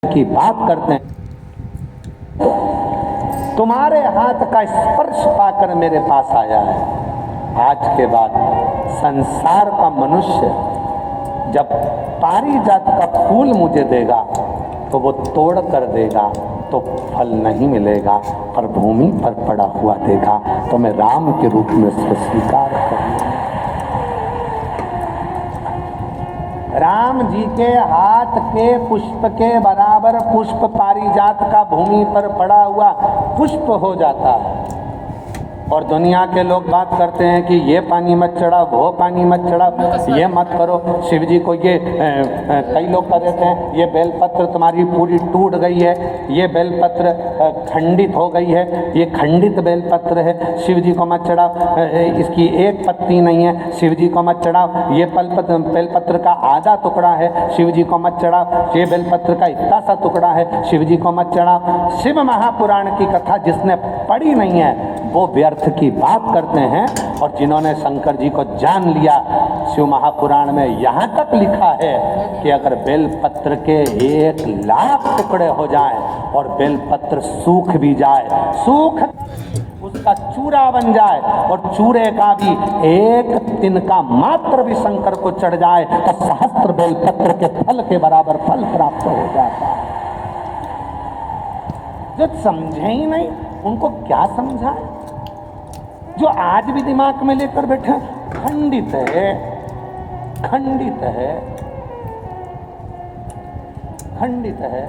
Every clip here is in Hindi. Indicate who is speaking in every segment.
Speaker 1: की बात करते हैं। तुम्हारे हाथ का स्पर्श पाकर मेरे पास आया है। आज के बाद संसार का मनुष्य जब पारिजात का फूल मुझे देगा तो वो तोड़ कर देगा तो फल नहीं मिलेगा, पर भूमि पर पड़ा हुआ देगा तो मैं राम के रूप में उसको स्वीकार करूंगा। राम जी के हाथ के पुष्प के बराबर पुष्प पारिजात का भूमि पर पड़ा हुआ पुष्प हो जाता है। और दुनिया के लोग बात करते हैं कि ये पानी मत चढ़ाओ, वो पानी मत चढ़ाओ, ये मत करो। शिव जी को ये कई लोग कह देते हैं ये बेलपत्र तुम्हारी पूरी टूट गई है, ये बेलपत्र खंडित हो गई है, ये खंडित बेलपत्र है, शिव जी को मत चढ़ाओ, इसकी एक पत्ती नहीं है, शिव जी को मत चढ़ाओ, ये बेलपत्र का आधा टुकड़ा है, शिव जी को मत चढ़ाओ, ये बेलपत्र का इतना सा टुकड़ा है, शिव जी को मत चढ़ाओ। शिव महापुराण की कथा जिसने पढ़ी नहीं है वो व्यर्थ की बात करते हैं। और जिन्होंने शंकर जी को जान लिया, शिव महापुराण में यहाँ तक लिखा है कि अगर बेलपत्र के 1,00,000 टुकड़े हो जाएं और बेलपत्र सूख भी जाए, सूख उसका चूरा बन जाए और चूरे का भी एक तिनका मात्र भी शंकर को चढ़ जाए तो सहस्त्र बेलपत्र के फल के बराबर फल प्राप्त हो जाता है। जो समझे ही नहीं उनको क्या समझाए? जो आज भी दिमाग में लेकर बैठे खंडित है, खंडित है, खंडित है।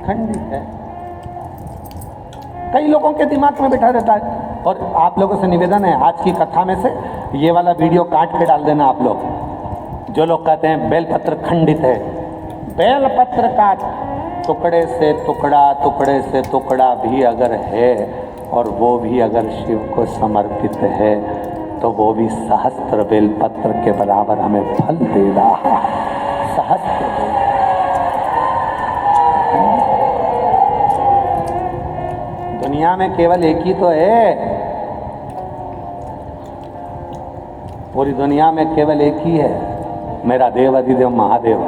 Speaker 1: खंडित है कई लोगों के दिमाग में बैठा रहता है। और आप लोगों से निवेदन है, आज की कथा में से ये वाला वीडियो काट के डाल देना आप लोग। जो लोग कहते हैं बेलपत्र खंडित है, बेलपत्र का टुकड़े से टुकड़ा, टुकड़े से टुकड़ा भी अगर है और वो भी अगर शिव को समर्पित है तो वो भी सहस्त्र बेलपत्र के बराबर हमें फल दे रहा है। सहस्त्र दुनिया में केवल एक ही तो है, पूरी दुनिया में केवल एक ही है, मेरा देव अधिदेव महादेव।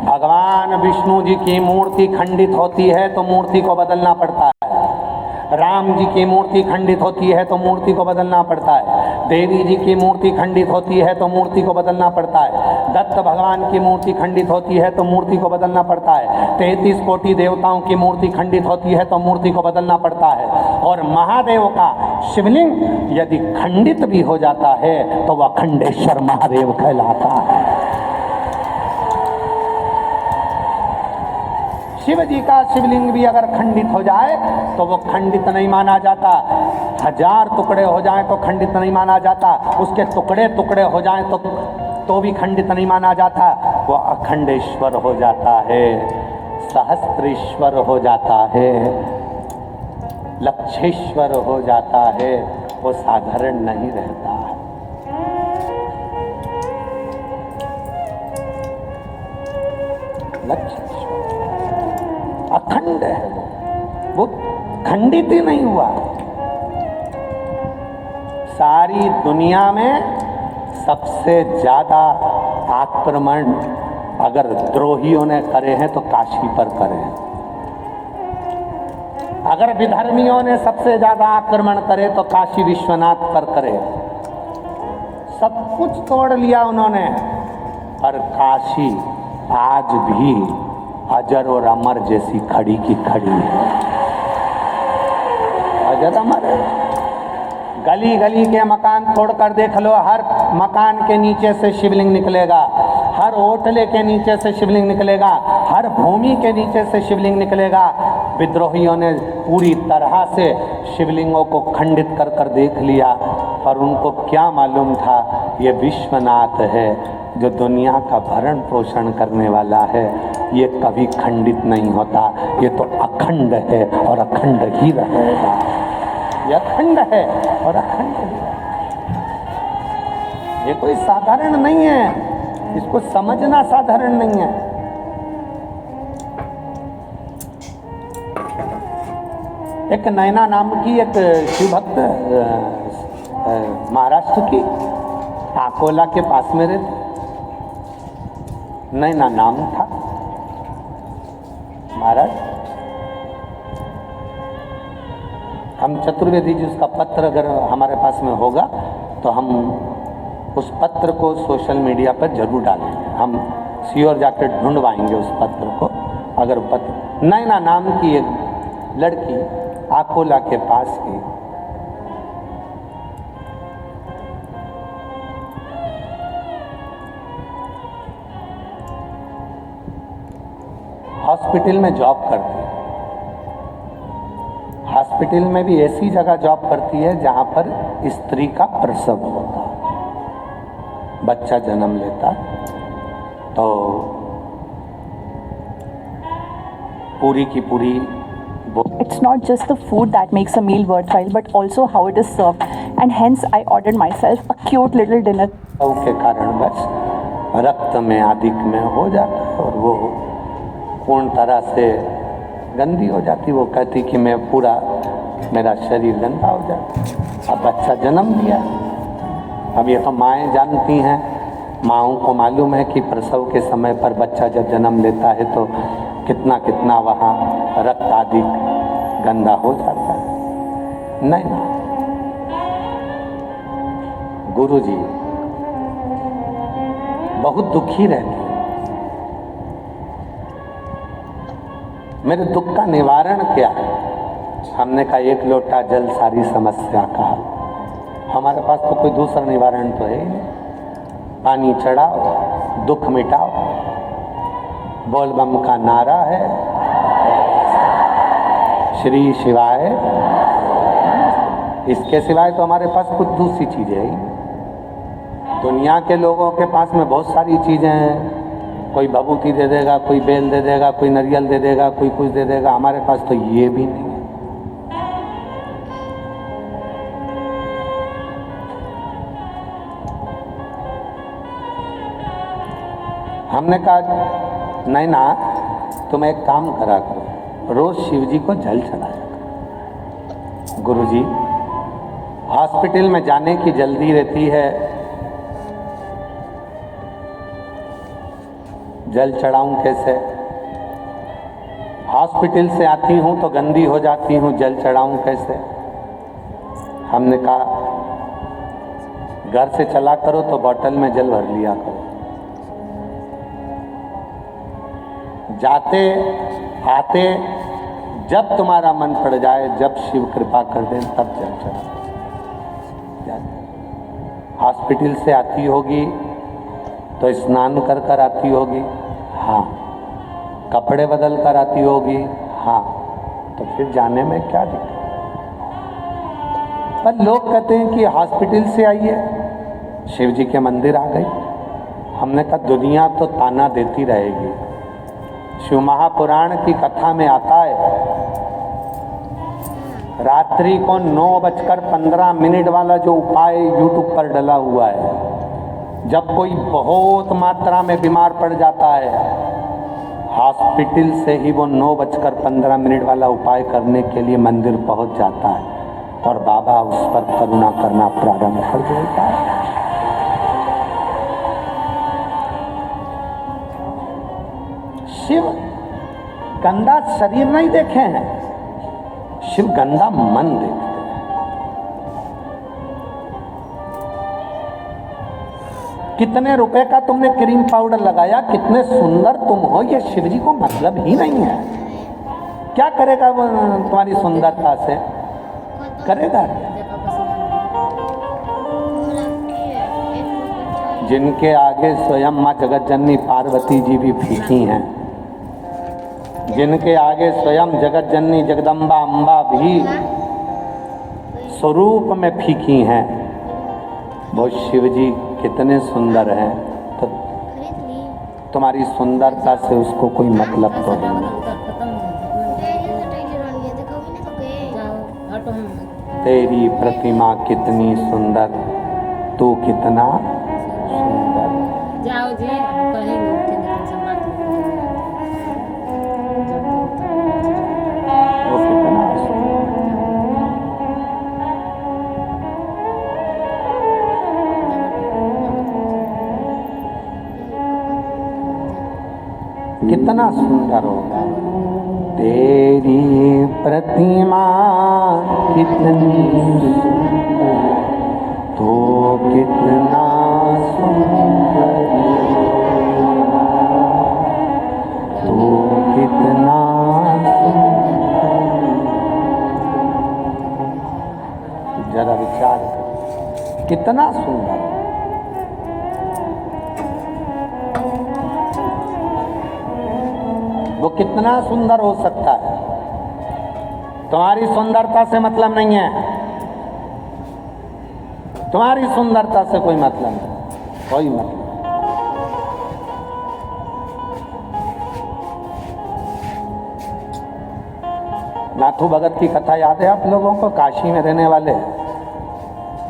Speaker 1: भगवान विष्णु जी की मूर्ति खंडित होती है तो मूर्ति को बदलना पड़ता है। राम जी की मूर्ति खंडित होती है तो मूर्ति को बदलना पड़ता है। देवी जी की मूर्ति खंडित होती है तो मूर्ति को बदलना पड़ता है। दत्त भगवान की मूर्ति खंडित होती है तो मूर्ति को बदलना पड़ता है। 33 कोटि देवताओं की मूर्ति खंडित होती है तो मूर्ति को बदलना पड़ता है। और महादेव का शिवलिंग यदि खंडित भी हो जाता है तो वह अखंडेश्वर महादेव कहलाता है। शिव जी का शिवलिंग भी अगर खंडित हो जाए तो वो खंडित नहीं माना जाता। 1000 टुकड़े हो जाएं तो खंडित नहीं माना जाता। उसके टुकड़े टुकड़े हो जाएं तो भी खंडित नहीं माना जाता। वो अखंडेश्वर हो जाता है, सहस्त्रेश्वर हो जाता है, लक्षेश्वर हो जाता है। वो साधारण नहीं रहता है। लक्षेश्वर अखंड है, वो खंडित ही नहीं हुआ। सारी दुनिया में सबसे ज्यादा आक्रमण अगर द्रोहियों ने करे हैं तो काशी पर करे हैं। अगर विधर्मियों ने सबसे ज्यादा आक्रमण करे तो काशी विश्वनाथ पर करे। सब कुछ तोड़ लिया उन्होंने, पर काशी आज भी अजर और अमर जैसी खड़ी की खड़ी है। अजर अमर है। गली गली के मकान तोड़कर देख लो, हर मकान के नीचे से शिवलिंग निकलेगा, हर होटले के नीचे से शिवलिंग निकलेगा, हर भूमि के नीचे से शिवलिंग निकलेगा। विद्रोहियों ने पूरी तरह से शिवलिंगों को खंडित कर कर देख लिया, पर उनको क्या मालूम था ये विश्वनाथ है जो दुनिया का भरण पोषण करने वाला है। ये कभी खंडित नहीं होता, ये तो अखंड है और अखंड ही रहेगा। ये अखंड है और अखंड ही रहेगा। ये कोई साधारण नहीं है, इसको समझना साधारण नहीं है। एक नैना नाम की एक शिवभक्त महाराष्ट्र की, आकोला के पास में रहते, नैना नाम था महाराज। हम चतुर्वेदी जी उसका पत्र अगर हमारे पास में होगा तो हम उस पत्र को सोशल मीडिया पर जरूर डालेंगे। हम श्योर जाकर ढूंढवाएंगे उस पत्र को। अगर पत्र, नैना नाम की एक लड़की आकोला के पास की, हॉस्पिटल में जॉब करती है। हॉस्पिटल में भी ऐसी जगह जॉब करती है जहां पर स्त्री का प्रसव होता है, बच्चा जन्म लेता, तो पूरी की पूरी
Speaker 2: It's not just the food that makes a meal worthwhile, but also how it is served. And hence, I ordered myself a cute little dinner.
Speaker 1: के कारण बस रक्त में अधिक में हो जाता है और वो पूर्ण तरह से गंदी हो जाती। वो कहती कि मैं पूरा, मेरा शरीर गंदा हो जाता। अब बच्चा जन्म लिया, अब ये तो माएँ जानती हैं, माँओं को मालूम है कि प्रसव के समय पर बच्चा जब जन्म लेता है तो कितना कितना वहाँ रक्त आदि गंदा हो जाता है। नहीं ना, गुरुजी बहुत दुखी रहती। मेरे दुख का निवारण क्या है? हमने कहा एक लोटा जल सारी समस्या का हल। हमारे पास तो कोई दूसरा निवारण तो है ही नहीं। पानी चढ़ाओ, दुख मिटाओ, बोल बम का नारा है, श्री शिवाय। इसके सिवाय तो हमारे पास कुछ दूसरी चीजें हैं। दुनिया के लोगों के पास में बहुत सारी चीजें हैं, कोई भभूति दे देगा, कोई बेल दे देगा, कोई नारियल दे देगा, कोई कुछ दे देगा। हमारे पास तो ये भी नहीं है। हमने कहा नहीं ना, तुम एक काम करा करो, रोज शिव जी को जल चढ़ाया करो। गुरुजी हॉस्पिटल में जाने की जल्दी रहती है, जल चढ़ाऊं कैसे? हॉस्पिटल से आती हूं तो गंदी हो जाती हूं, जल चढ़ाऊं कैसे? हमने कहा घर से चला करो तो बोतल में जल भर लिया करो, जाते आते जब तुम्हारा मन पड़ जाए, जब शिव कृपा कर दें तब जल चढ़ा। हॉस्पिटल से आती होगी तो स्नान कर कर आती होगी, हाँ। कपड़े बदल कर आती होगी, हाँ। तो फिर जाने में क्या दिक्कत? पर लोग कहते हैं कि हॉस्पिटल से आइए, शिव जी के मंदिर आ गई। हमने कहा दुनिया तो ताना देती रहेगी। शिव महापुराण की कथा में आता है, रात्रि को 9:15 वाला जो उपाय यूट्यूब पर डला हुआ है, जब कोई बहुत मात्रा में बीमार पड़ जाता है, हॉस्पिटल से ही वो 9:15 वाला उपाय करने के लिए मंदिर पहुंच जाता है और बाबा उस पर करुणा करना प्रारंभ कर देता है। शिव गंदा शरीर नहीं देखे हैं, शिव गंदा मन देखते हैं। कितने रुपए का तुमने क्रीम पाउडर लगाया, कितने सुंदर तुम हो, ये शिव जी को मतलब ही नहीं है। क्या करेगा वो तुम्हारी सुंदरता से? करेगा क्या? जिनके आगे स्वयं माँ जगत जननी पार्वती जी भी फीकी हैं, जिनके आगे स्वयं जगत जननी जगदम्बा अम्बा भी स्वरूप में फीकी हैं, वो शिव जी कितने सुंदर हैं। तो तुम्हारी सुंदरता से उसको कोई मतलब तो नहीं। तेरी प्रतिमा कितनी सुंदर, तू कितना सुंदर।
Speaker 3: जाओ जी, कहेंगे
Speaker 1: वो कितना सुंदर। कितना सुंदर होगा। तेरी प्रतिमा कितनी सुंदर, तो कितना सुंदर, तो कितना सुंदर। जरा विचार कर, कितना सुंदर। वो कितना सुंदर हो सकता है। तुम्हारी सुंदरता से मतलब नहीं है, तुम्हारी सुंदरता से कोई मतलब नहीं, कोई मतलब। नाथू भगत की कथा याद है आप लोगों को? काशी में रहने वाले,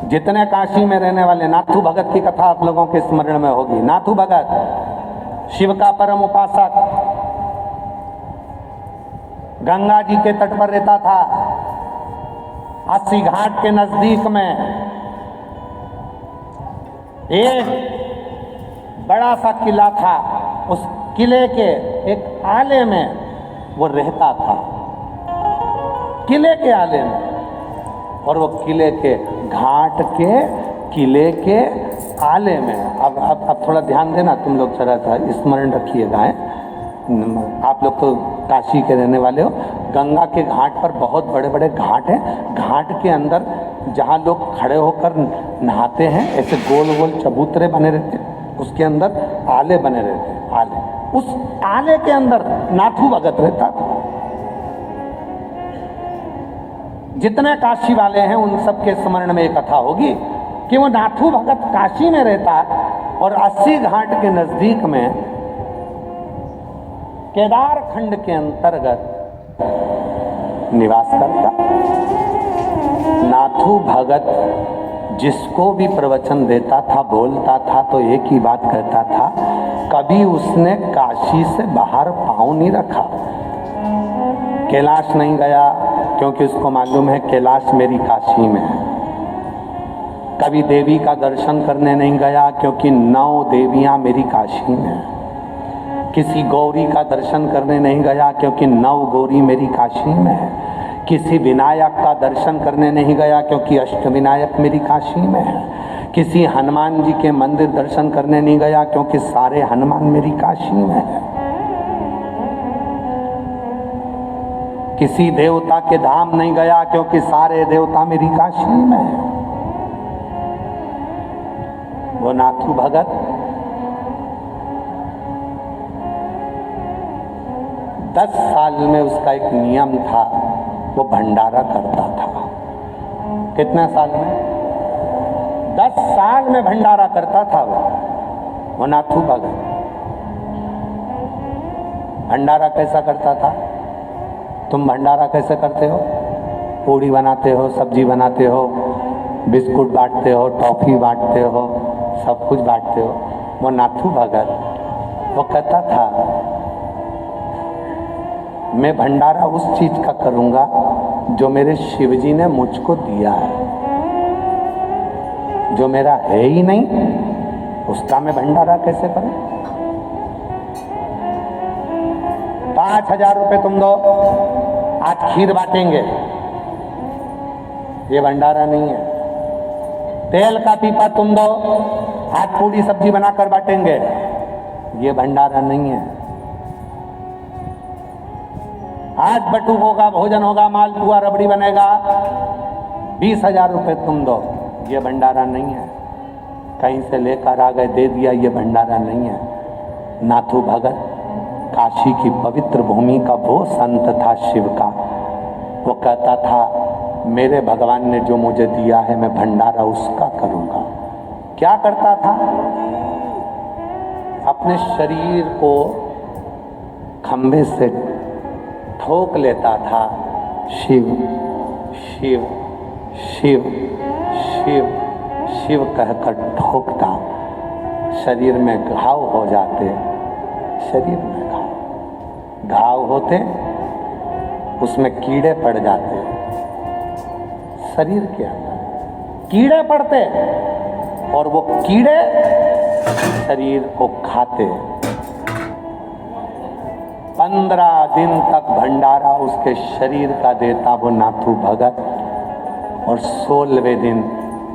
Speaker 1: जितने काशी में रहने वाले, नाथू भगत की कथा आप लोगों के स्मरण में होगी। नाथू भगत शिव का परम उपासक, गंगा जी के तट पर रहता था। 80 घाट के नजदीक में एक बड़ा सा किला था। उस किले के एक आले में वो रहता था, किले के आले में। और वो किले के घाट के किले के आले में। अब थोड़ा ध्यान देना तुम लोग, जरा सा स्मरण रखिएगा। आप लोग तो काशी के रहने वाले हो। गंगा के घाट पर बहुत बड़े बड़े घाट हैं। घाट के अंदर जहाँ लोग खड़े होकर नहाते हैं, ऐसे गोल गोल चबूतरे बने रहते हैं, उसके अंदर आले बने रहते हैं। आले, उस आले के अंदर नाथू भगत रहता था। जितने काशी वाले हैं उन सबके स्मरण में एक कथा होगी कि वो नाथू भगत काशी में रहता और 80 घाट के नजदीक में केदार खंड के अंतर्गत निवास करता। नाथू भगत जिसको भी प्रवचन देता था, बोलता था, तो एक ही बात कहता था, कभी उसने काशी से बाहर पांव नहीं रखा। कैलाश नहीं गया क्योंकि उसको मालूम है कैलाश मेरी काशी में है। कभी देवी का दर्शन करने नहीं गया क्योंकि 9 देवियां मेरी काशी में है। किसी गौरी का दर्शन करने नहीं गया क्योंकि 9 गौरी मेरी काशी में है। किसी विनायक का दर्शन करने नहीं गया क्योंकि अष्टविनायक मेरी काशी में है। किसी हनुमान जी के मंदिर दर्शन करने नहीं गया क्योंकि सारे हनुमान मेरी काशी में है। किसी देवता के धाम नहीं गया क्योंकि सारे देवता मेरी काशी में है। वो नाथू भगत 10 साल में उसका एक नियम था, वो भंडारा करता था। कितने साल में? 10 साल में भंडारा करता था वो नाथू भगत। भंडारा कैसा करता था? तुम भंडारा कैसे करते हो? पूड़ी बनाते हो, सब्जी बनाते हो, बिस्कुट बांटते हो, टॉफी बांटते हो, सब कुछ बांटते हो। वो नाथू भगत वो कहता था, मैं भंडारा उस चीज का करूंगा जो मेरे शिवजी ने मुझको दिया है। जो मेरा है ही नहीं उसका मैं भंडारा कैसे करूं? 5000 रुपए तुम दो, आज खीर बांटेंगे, ये भंडारा नहीं है। तेल का पीपा तुम दो, आज पूरी सब्जी बनाकर बांटेंगे, ये भंडारा नहीं है। आज बटुकों का भोजन होगा, मालपुआ रबड़ी बनेगा, 20,000 रुपए तुम दो, ये भंडारा नहीं है। कहीं से लेकर आ गए दे दिया, ये भंडारा नहीं है। नाथू भगत काशी की पवित्र भूमि का वो संत था शिव का। वो कहता था, मेरे भगवान ने जो मुझे दिया है मैं भंडारा उसका करूंगा। क्या करता था? अपने शरीर को खंभे से ठोक लेता था, शिव शिव शिव शिव शिव कहकर ठोकता। शरीर में घाव हो जाते, शरीर में घाव होते, उसमें कीड़े पड़ जाते, शरीर के अंदर कीड़े पड़ते और वो कीड़े शरीर को खाते। 15 दिन तक भंडारा उसके शरीर का देता वो नाथू भगत, और 16वें दिन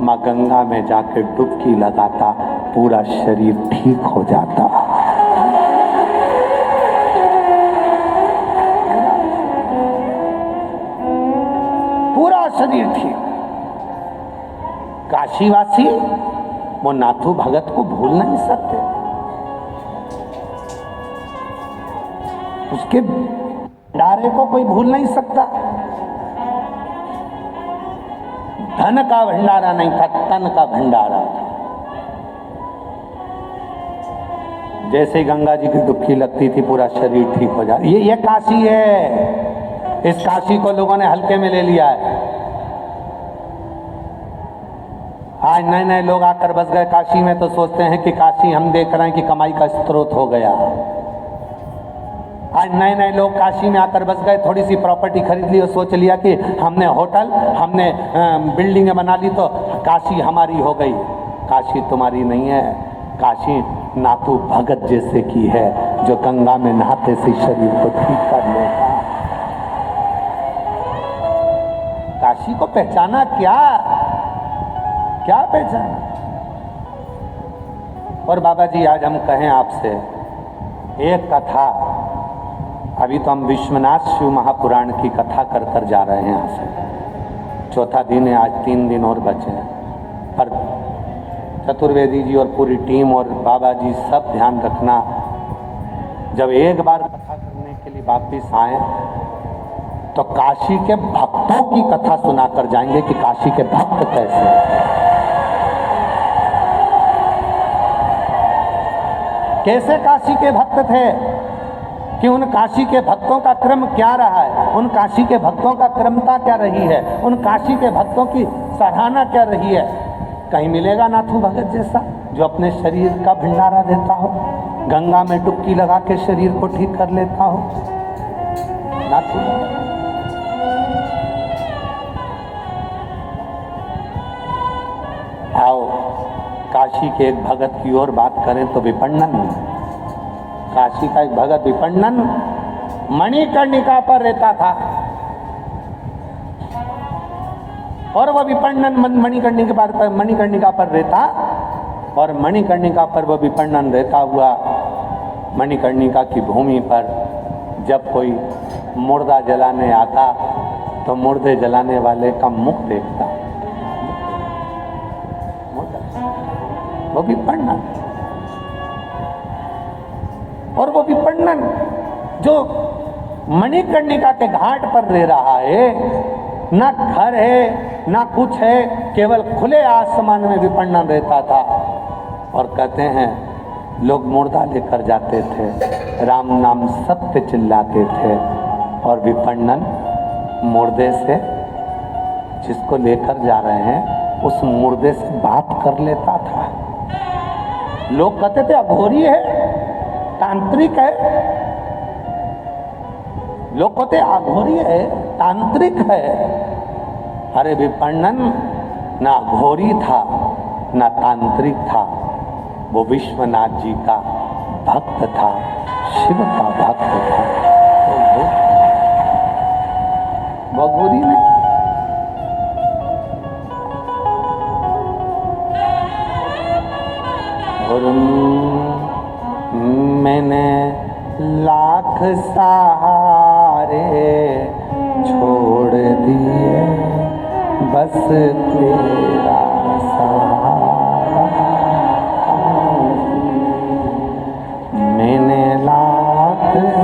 Speaker 1: माँ गंगा में जाके डुबकी लगाता, पूरा शरीर ठीक हो जाता। पूरा शरीर ठीक। काशीवासी वो नाथू भगत को भूल नहीं सकते, उसके भंडारे को कोई भूल नहीं सकता। धन का भंडारा नहीं था, तन का भंडारा था। जैसे ही गंगा जी की डुबकी लगती थी पूरा शरीर ठीक हो जाता। ये काशी है, इस काशी को लोगों ने हल्के में ले लिया है। आज नए नए लोग आकर बस गए काशी में, तो सोचते हैं कि काशी हम देख रहे हैं कि कमाई का स्रोत हो गया। आज नए नए लोग काशी में आकर बस गए, थोड़ी सी प्रॉपर्टी खरीद ली और सोच लिया कि हमने होटल, हमने बिल्डिंगें बना ली तो काशी हमारी हो गई। काशी तुम्हारी नहीं है, काशी नाथू भगत जैसे की है, जो गंगा में नहाते से शरीर को ठीक कर लेगा। काशी को पहचाना क्या पहचाना? और बाबा जी आज हम कहें आपसे एक कथा, अभी तो हम विश्वनाथ शिव महापुराण की कथा कर कर जा रहे हैं। यहाँ से चौथा दिन है, आज 3 दिन और बचे हैं। पर चतुर्वेदी जी और पूरी टीम और बाबा जी सब ध्यान रखना, जब एक बार कथा करने के लिए वापिस आए तो काशी के भक्तों की कथा सुनाकर जाएंगे कि काशी के भक्त कैसे हैं। कैसे काशी के भक्त थे, कि उन काशी के भक्तों का क्रम क्या रहा है, उन काशी के भक्तों का क्रमता क्या रही है, उन काशी के भक्तों की सराहना क्या रही है। कहीं मिलेगा नाथू भगत जैसा जो अपने शरीर का भंडारा देता हो, गंगा में डुबकी लगा के शरीर को ठीक कर लेता हो। नाथू भगत। आओ काशी के एक भगत की और बात करें तो विपन्नन। काशी का एक भगत विपन्नन मणिकर्णिका पर रहता था, और वह विपन्नन मणिकर्णिका पर रहता, और मणिकर्णिका पर वह विपन्नन रहता हुआ मणिकर्णिका की भूमि पर जब कोई मुर्दा जलाने आता तो मुर्दे जलाने वाले का मुख देखता। वो विपन्नन, और वो विपन्नन जो मणिकर्णिका के घाट पर रह रहा है, ना घर है ना कुछ है, केवल खुले आसमान में विपन्नन रहता था। और कहते हैं लोग मुर्दा लेकर जाते थे, राम नाम सत्य चिल्लाते थे, और विपन्नन मुर्दे से, जिसको लेकर जा रहे हैं उस मुर्दे से बात कर लेता था। लोग कहते थे अघोरी है, तांत्रिक है। लोग कहते अघोरी है, तांत्रिक है। अरे विपन्नन ना अघोरी था ना तांत्रिक था, वो विश्वनाथ जी का भक्त था, शिव का भक्त था। वो अघोरी नहीं। और मैंने लाख सहारे छोड़ दिए, बस तेरा सहारा। मैंने लाख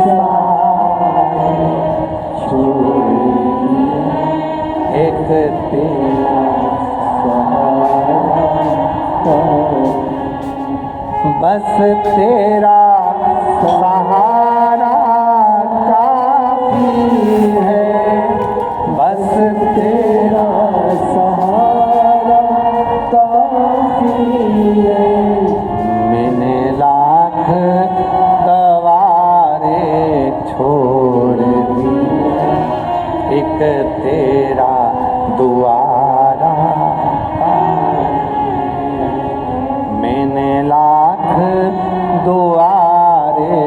Speaker 1: सहारे छोड़ दिए, एक तेरा सहारा, बस तेरा सहारा काफी है, बस तेरा सहारा काफी है। मैंने लाख गवारे छोड़ दिए, एक तेरा दुआरा। मैंने लाख दुआरे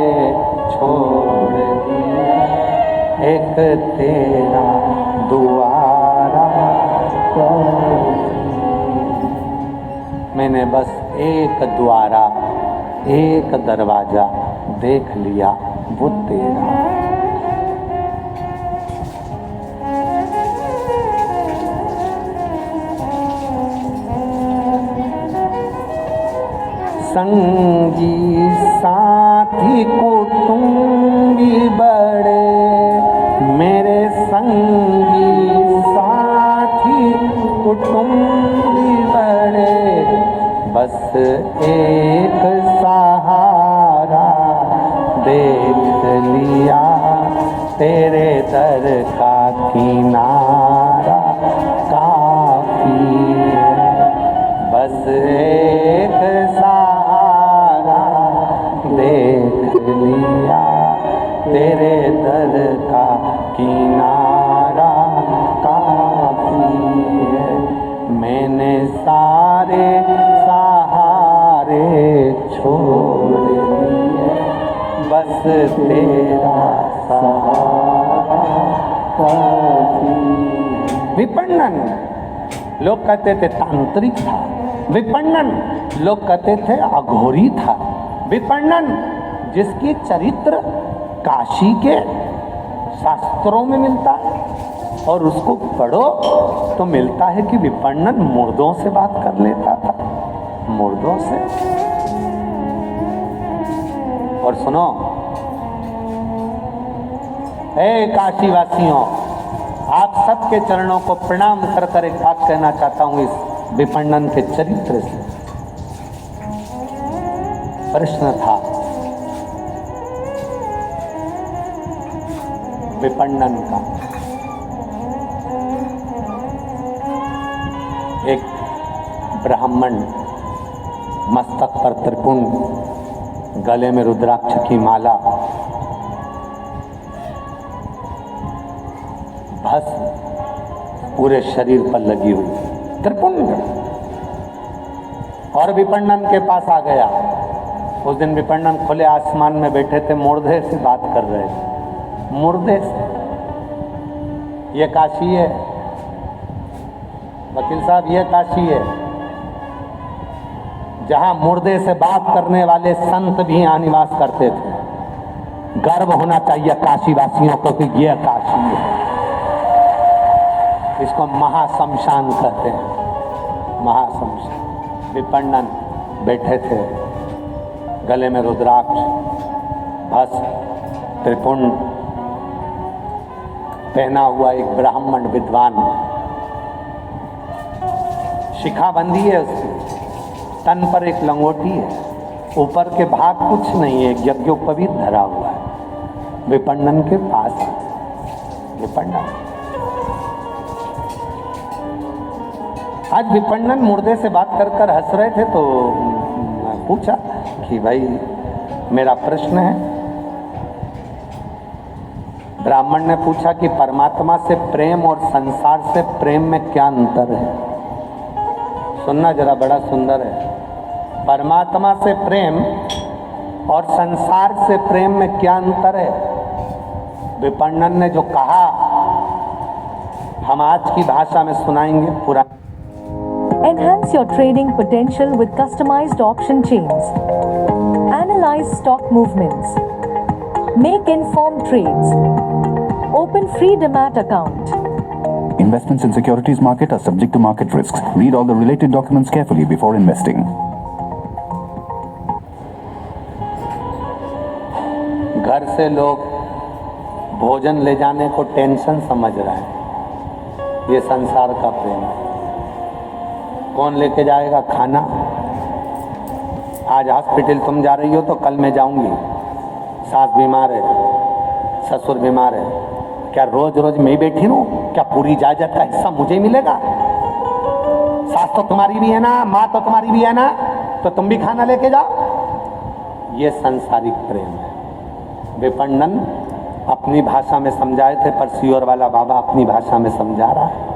Speaker 1: मैंने बस एक द्वारा, एक दरवाजा देख लिया, वो तेरा। संगी साथी कुटुंबी बड़े, मेरे संगी साथी कुटुंबी बड़े, बस एक सहारा देख लिया, तेरे दर का किनारा काफी है। बस एक सहारा देख लिया, तेरे दर का किनारा काफी है। मैंने सारे सहारे छोड़ दिए, बस तेरा सहारा काफी है। विपणन लोग कहते थे तांत्रिक था, विपणन लोग कहते थे अघोरी था, विपणन जिसकी चरित्र काशी के शास्त्रों में मिलता है और उसको पढ़ो तो मिलता है कि विपणन मुर्दों से बात कर लेता था, मुर्दों से। और सुनो, हे काशीवासियों, आप सबके चरणों को प्रणाम कर कर एक बात कहना चाहता हूं इस विपणन के चरित्र से। प्रश्न था विपणन का। एक ब्राह्मण मस्तक पर त्रिपुंड, गले में रुद्राक्ष की माला, भस्म पूरे शरीर पर लगी हुई, त्रिपुंड, और विपणन के पास आ गया। उस दिन विपणन खुले आसमान में बैठे थे, मुर्दे से बात कर रहे थे, मुर्दे से। ये काशी है वकील साहब, ये काशी है जहां मुर्दे से बात करने वाले संत भी यहाँ निवास करते थे। गर्व होना चाहिए काशीवासियों को कि ये काशी है। इसको महाशमशान कहते हैं, महाशमशान। विपणन बैठे थे, गले में रुद्राक्ष, भस्म, त्रिपुंड पहना हुआ एक ब्राह्मण विद्वान, शिखाबंदी है उसकी, तन पर एक लंगोटी है, ऊपर के भाग कुछ नहीं है, यज्ञोपवीत धरा हुआ है। विपणन के पास विपणन, आज विपणन मुर्दे से बात कर कर हंस रहे थे तो मैं पूछा कि भाई मेरा प्रश्न है। ब्राह्मण ने पूछा कि परमात्मा से प्रेम और संसार से प्रेम में क्या अंतर है। सुनना जरा, बड़ा सुंदर है। परमात्मा से प्रेम और संसार से प्रेम में क्या अंतर है। विपणन ने जो कहा हम आज की भाषा में सुनाएंगे पूरा।
Speaker 4: Enhance your trading potential with customized option chains. Analyze stock movements. Make informed trades. Open free demat account.
Speaker 5: Investments in securities market are subject to market risks. Read all the related documents carefully before investing.
Speaker 1: घर से लोग भोजन ले जाने को टेंशन समझ रहे हैं। ये संसार का प्रेम है। कौन लेके जाएगा खाना। आज हॉस्पिटल तुम जा रही हो तो कल मैं जाऊंगी, सास बीमार है, ससुर बीमार है, क्या रोज रोज मैं ही बैठी रहूं? क्या पूरी इजाजत का हिस्सा मुझे ही मिलेगा? सास तो तुम्हारी भी है ना, माँ तो तुम्हारी भी है ना, तो तुम भी खाना लेके जाओ। ये सांसारिक प्रेम है। विपणन अपनी भाषा में समझाए थे, पर सियोर वाला बाबा अपनी भाषा में समझा रहा है।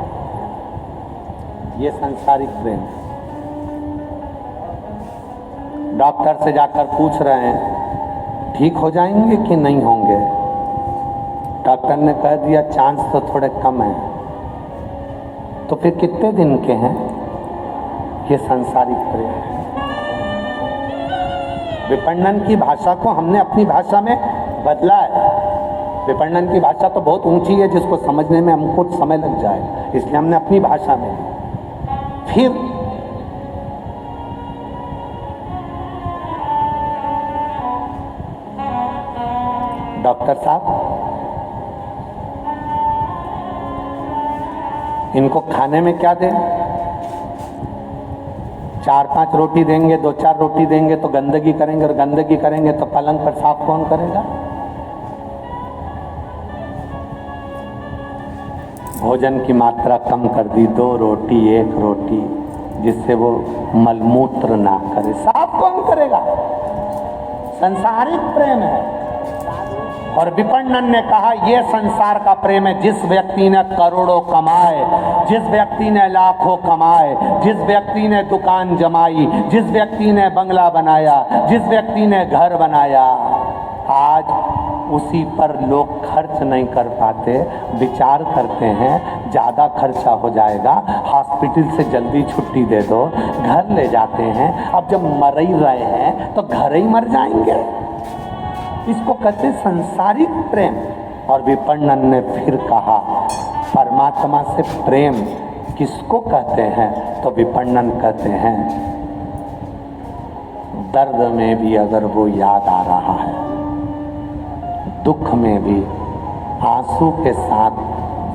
Speaker 1: ये सांसारिक प्रेम है। डॉक्टर से जाकर पूछ रहे हैं ठीक हो जाएंगे कि नहीं होंगे। डॉक्टर ने कह दिया चांस तो थोड़े कम है। तो फिर कितने दिन के हैं? ये सांसारिक प्रेम है। विपणन की भाषा को हमने अपनी भाषा में बदला है। विपणन की भाषा तो बहुत ऊंची है, जिसको समझने में हमको समय लग जाए, इसलिए हमने अपनी भाषा में। फिर डॉक्टर साहब, इनको खाने में क्या दें? 4-5 रोटी देंगे, 2-4 रोटी देंगे तो गंदगी करेंगे, और गंदगी करेंगे तो पलंग पर साफ कौन करेगा? भोजन की मात्रा कम कर दी, 2 रोटी 1 रोटी, जिससे वो मलमूत्र ना करे, साफ कौन करेगा? संसारिक प्रेम है। और विपणन ने कहा यह संसार का प्रेम है। जिस व्यक्ति ने करोड़ों कमाए, जिस व्यक्ति ने लाखों कमाए, जिस व्यक्ति ने दुकान जमाई, जिस व्यक्ति ने बंगला बनाया, जिस व्यक्ति ने घर बनाया, आज उसी पर लोग खर्च नहीं कर पाते। विचार करते हैं ज़्यादा खर्चा हो जाएगा, हॉस्पिटल से जल्दी छुट्टी दे दो, घर ले जाते हैं। अब जब मर ही रहे हैं तो घर ही मर जाएंगे। इसको कहते संसारिक प्रेम। और विपणन ने फिर कहा परमात्मा से प्रेम किसको कहते हैं? तो विपणन कहते हैं दर्द में भी अगर वो याद आ रहा है, दुख में भी आंसू के साथ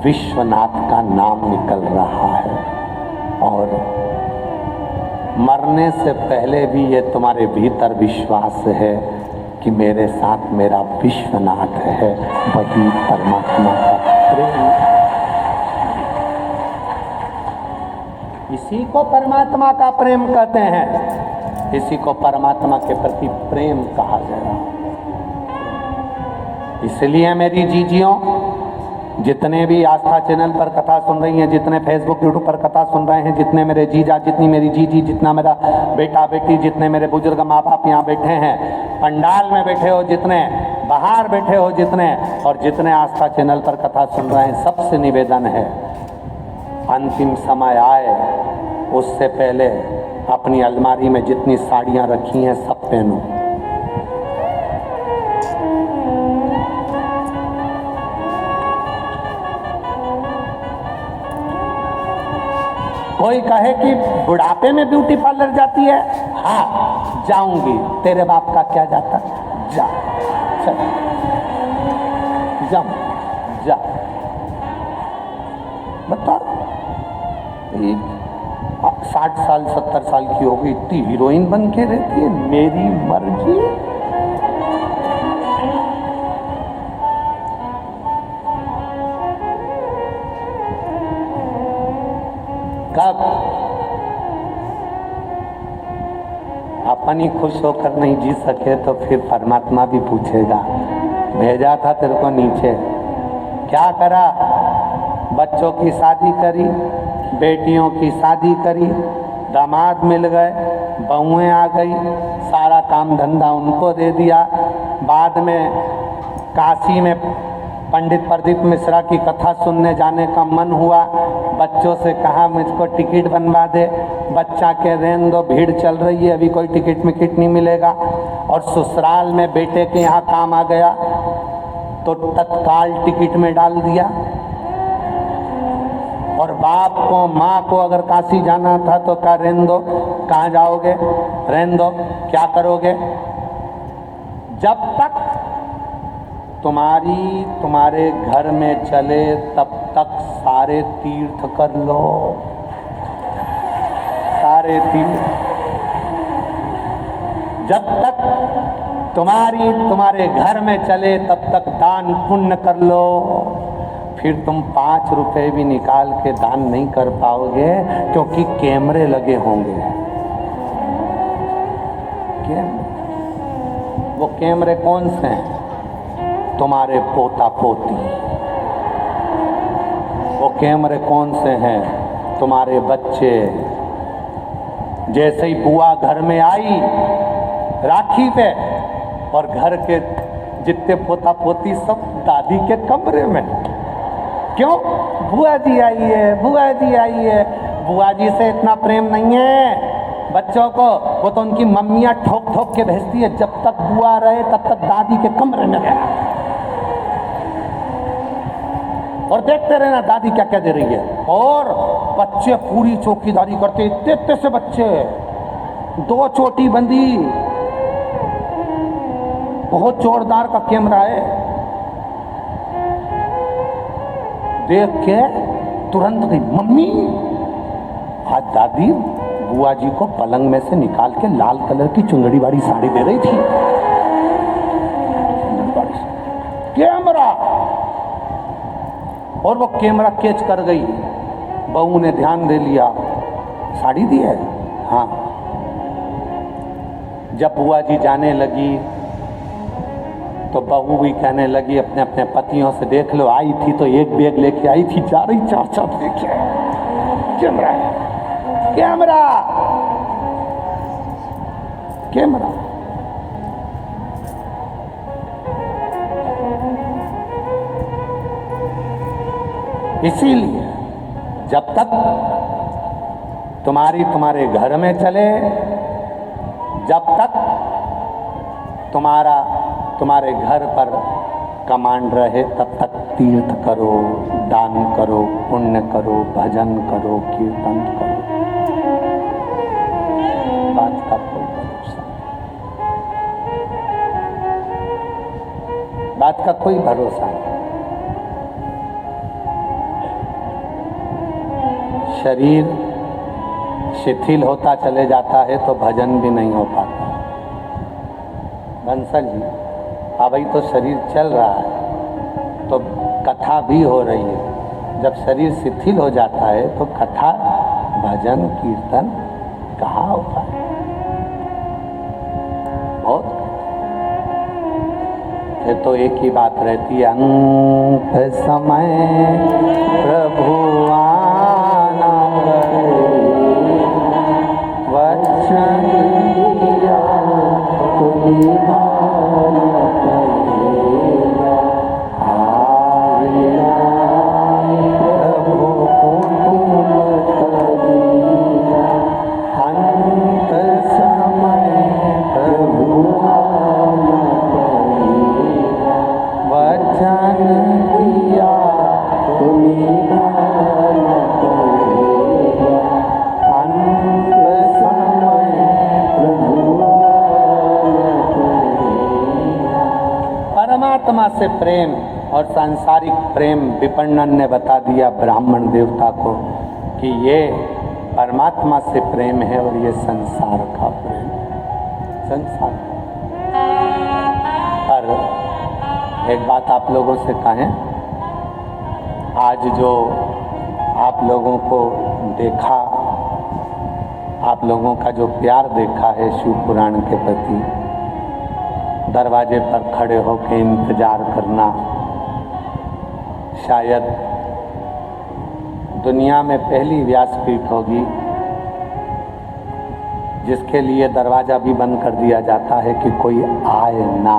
Speaker 1: विश्वनाथ का नाम निकल रहा है, और मरने से पहले भी ये तुम्हारे भीतर विश्वास है कि मेरे साथ मेरा विश्वनाथ है, वही परमात्मा का प्रेम। इसी को परमात्मा का प्रेम कहते हैं, इसी को परमात्मा के प्रति प्रेम कहा गया। इसलिए मेरी जीजियों, जितने भी आस्था चैनल पर कथा सुन रही हैं, जितने फेसबुक यूट्यूब पर कथा सुन रहे हैं, जितने मेरे जीजा, जितनी मेरी जीजी, जितना मेरा बेटा बेटी, जितने मेरे बुजुर्ग माँ बाप यहाँ बैठे हैं, पंडाल में बैठे हो जितने, बाहर बैठे हो जितने, और जितने आस्था चैनल पर कथा सुन रहे हैं, सबसे निवेदन है अंतिम समय आए उससे पहले अपनी अलमारी में जितनी साड़ियाँ रखी हैं सब पहनो। कोई कहे कि बुढ़ापे में ब्यूटी पार्लर जाती है, हाँ जाऊंगी, तेरे बाप का क्या जाता, जा चल जा जा। बता 60 साल 70 साल की हो गई, इतनी हीरोइन बन के रहती है, मेरी मर्जी। कब अपन ही खुश होकर नहीं जी सके तो फिर परमात्मा भी पूछेगा, भेजा था तेरे को नीचे, क्या करा? बच्चों की शादी करी, बेटियों की शादी करी, दामाद मिल गए, बहुएं आ गई, सारा काम धंधा उनको दे दिया। बाद में काशी में पंडित प्रदीप मिश्रा की कथा सुनने जाने का मन हुआ, बच्चों से कहा मुझको टिकट बनवा दे, बच्चा के रहने दो, भीड़ चल रही है, अभी कोई टिकट मिकट नहीं मिलेगा। और ससुराल में बेटे के यहाँ काम आ गया तो तत्काल टिकट में डाल दिया। और बाप को माँ को अगर काशी जाना था तो कहा रहने दो, कहाँ जाओगे, रहने दो, क्या करोगे? जब तक तुम्हारे घर में चले तब तक सारे तीर्थ कर लो, सारे तीर्थ। जब तक तुम्हारे घर में चले तब तक दान पुण्य कर लो। फिर तुम 5 रुपए भी निकाल के दान नहीं कर पाओगे, क्योंकि कैमरे लगे होंगे। वो कैमरे कौन से हैं? तुम्हारे पोता पोती। वो कैमरे कौन से हैं? तुम्हारे बच्चे। जैसे ही बुआ घर में आई राखी पे, और घर के जितने पोता पोती सब दादी के कमरे में। क्यों? बुआ जी आई है, बुआ जी आई है। बुआ जी से इतना प्रेम नहीं है बच्चों को, वो तो उनकी मम्मियां ठोक ठोक के भेजती है, जब तक बुआ रहे तब तक दादी के कमरे में रहना और देखते रहना दादी क्या क्या दे रही है। और बच्चे पूरी चौकीदारी करते, इतने इतने से बच्चे, 2 चोटी बंदी, बहुत जोरदार का कैमरा है। देख के तुरंत गई मम्मी, आज दादी बुआ जी को पलंग में से निकाल के लाल कलर की चुंदड़ी वाली साड़ी दे रही थी। कैमरा, और वो कैमरा कैच कर गई। बहू ने ध्यान दे लिया, साड़ी दी है, हाँ। जब बुआ जी जाने लगी तो बहू भी कहने लगी अपने अपने पतियों से, देख लो आई थी तो एक बैग लेके आई थी, जा रही 4 लेके। कैमरा है, कैमरा, कैमरा। इसीलिए जब तक तुम्हारे घर में चले, जब तक तुम्हारे घर पर कमांड रहे, तब तक तीर्थ करो, दान करो, पुण्य करो, भजन करो, कीर्तन करो। बात का कोई भरोसा, बात का कोई भरोसा नहीं। शरीर शिथिल होता चले जाता है तो भजन भी नहीं हो पाता। बंसल जी, अभी तो शरीर चल रहा है तो कथा भी हो रही है, जब शरीर शिथिल हो जाता है तो कथा, भजन, कीर्तन कहाँ होता है? बहुत। फिर तो एक ही बात रहती है, अंत समय प्रभु आना वचन दिया परमात्मा से प्रेम और सांसारिक प्रेम विपणन ने बता दिया ब्राह्मण देवता को कि ये परमात्मा से प्रेम है और ये संसार का प्रेम, संसार। पर एक बात आप लोगों से कहें, आज जो आप लोगों को देखा, आप लोगों का जो प्यार देखा है शिव पुराण के प्रति, दरवाजे पर खड़े होकर इंतजार करना, शायद दुनिया में पहली व्यासपीठ होगी जिसके लिए दरवाजा भी बंद कर दिया जाता है कि कोई आए ना।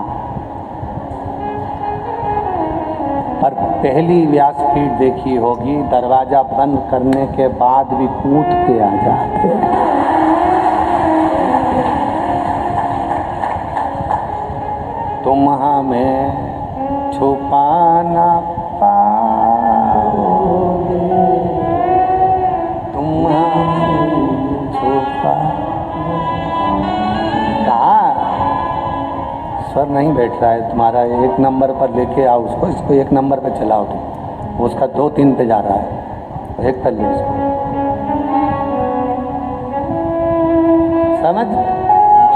Speaker 1: पर पहली व्यासपीठ देखी होगी दरवाजा बंद करने के बाद भी कूद के आ जाते। तुम हमें छुपा ना पाओगे, तुम हमें छुपा। कहाँ स्वर नहीं बैठ रहा है तुम्हारा, 1 नंबर पर लेके आओ उसको, इसको 1 नंबर पर चलाओ तुम, उसका 2-3 पे जा रहा है, 1 पर ले इसको। समझ,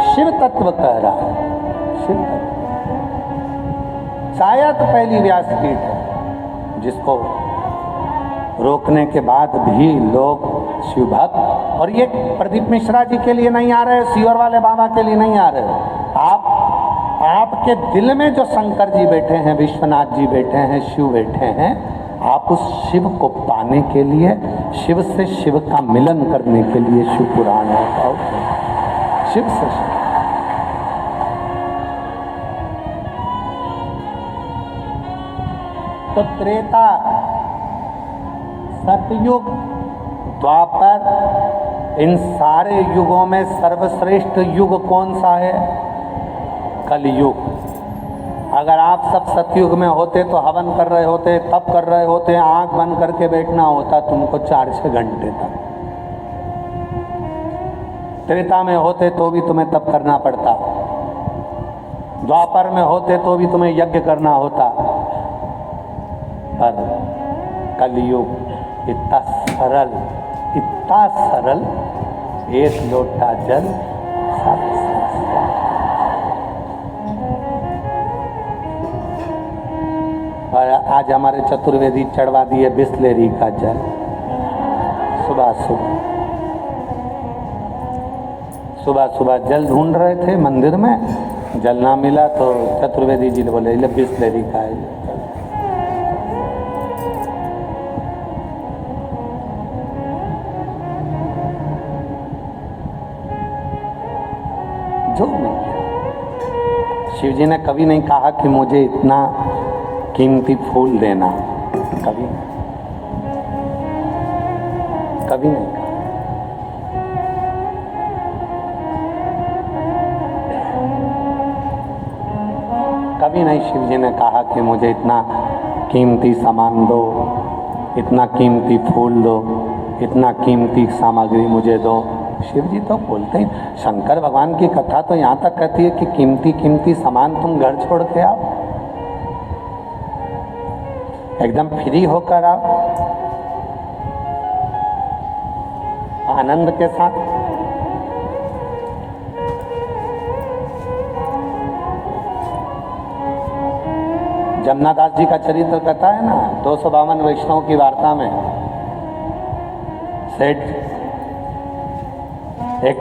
Speaker 1: शिव तत्व कह रहा है, शिव तत्व। शायद पहली व्यासपीठ है जिसको रोकने के बाद भी लोग शिव भक्त, और ये प्रदीप मिश्रा जी के लिए नहीं आ रहे, सीहोर वाले बाबा के लिए नहीं आ रहे, आपके दिल में जो शंकर जी बैठे हैं, विश्वनाथ जी बैठे हैं, शिव बैठे हैं, आप उस शिव को पाने के लिए, शिव से शिव का मिलन करने के लिए शिव पुराण है। और शिव से शिव, तो त्रेता, सतयुग, द्वापर, इन सारे युगों में सर्वश्रेष्ठ युग कौन सा है? कलयुग। अगर आप सब सतयुग में होते तो हवन कर रहे होते, तप कर रहे होते, आंख बंद करके बैठना होता तुमको 4-6 घंटे तक। त्रेता में होते तो भी तुम्हें तप करना पड़ता, द्वापर में होते तो भी तुम्हें यज्ञ करना होता, पर कलयुग इतना सरल, एक लोटा जल सब संसार। और आज हमारे चतुर्वेदी चढ़वा दिए बिस्लेरी का जल सुबह जल ढूंढ रहे थे मंदिर में, जल ना मिला तो चतुर्वेदी जी बोले ले बिस्लेरी का है। जो नहीं किया। शिव जी ने कभी नहीं कहा कि मुझे इतना कीमती फूल देना, कभी नहीं कहा। कभी नहीं शिव जी ने कहा कि मुझे इतना कीमती सामान दो, इतना कीमती फूल दो, इतना कीमती सामग्री मुझे दो। शिव जी तो बोलते हैं, शंकर भगवान की कथा तो यहाँ तक कहती है कि कीमती सामान तुम घर छोड़ के आओ, एकदम फ्री होकर आओ, आनंद के साथ। जमुनादास जी का चरित्र कथा है ना, 252 वैष्णव की वार्ता में सेठ, एक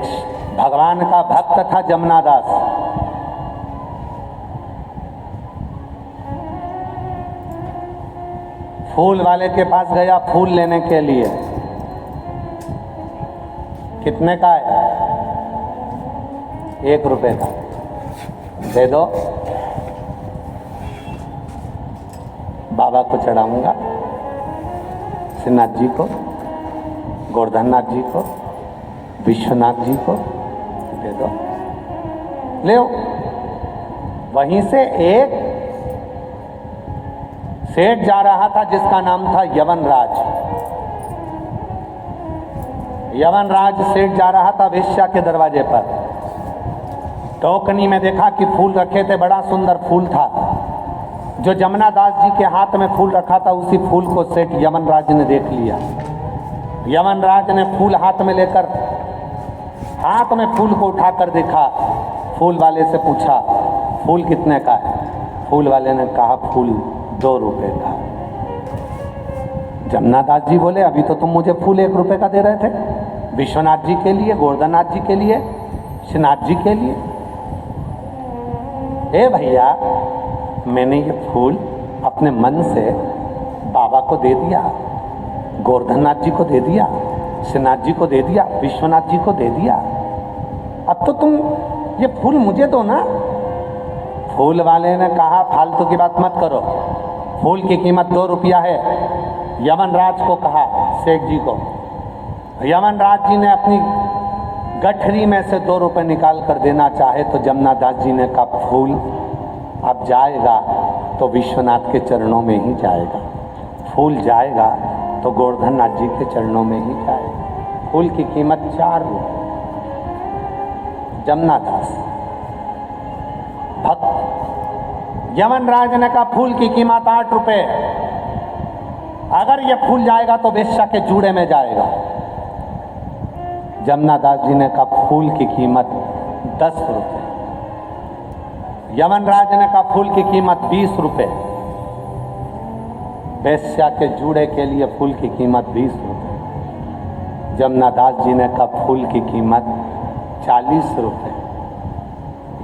Speaker 1: भगवान का भक्त था जमुनादास। फूल वाले के पास गया फूल लेने के लिए। कितने का है? 1 रुपए का। दे दो, बाबा को चढ़ाऊंगा, श्रीनाथ जी को, गोवर्धननाथ जी को, विश्वनाथ जी को दे दो, ले आओ। वहीं से एक सेठ जा रहा था जिसका नाम था यवनराज। यवनराज सेठ जा रहा था वेश्या के दरवाजे पर। टोकनी में देखा कि फूल रखे थे, बड़ा सुंदर फूल था। जो जमुनादास जी के हाथ में फूल रखा था उसी फूल को सेठ यवनराज ने देख लिया। यवनराज ने फूल हाथ में लेकर, हाथ में फूल को उठाकर देखा, फूल वाले से पूछा फूल कितने का है? फूल वाले ने कहा फूल 2 रुपए का। जमुनादास जी बोले अभी तो तुम मुझे फूल 1 रुपए का दे रहे थे, विश्वनाथ जी के लिए, गोवर्धननाथ जी के लिए, श्रीनाथ जी के लिए। ए भैया, मैंने ये फूल अपने मन से बाबा को दे दिया, गोवर्धननाथ जी को दे दिया, श्रीनाथ जी को दे दिया, विश्वनाथ जी को दे दिया, अब तो तुम ये फूल मुझे दो ना। फूल वाले ने कहा फालतू की बात मत करो, फूल की कीमत 2 रुपया है। यवनराज को कहा, सेठ जी को। यवनराज जी ने अपनी गठरी में से 2 रुपए निकाल कर देना चाहे तो जमुनादास जी ने कहा फूल अब जाएगा तो विश्वनाथ के चरणों में ही जाएगा, फूल जाएगा तो गोवर्धननाथ जी के चरणों में ही जाएगा। फूल की कीमत 4 रुपये। जमुनादास भक्त। यवनराज ने कहा फूल की कीमत 8 रुपये, अगर ये फूल जाएगा तो वेश्या के जूड़े में जाएगा। जमुनादास जी ने कहा फूल की कीमत 10 रुपये। यवनराज ने कहा फूल की कीमत 20 रुपये। वेश्या के जूड़े के लिए फूल की कीमत 20 रुपये। जमुनादास जी ने कहा फूल की कीमत 40 रुपये।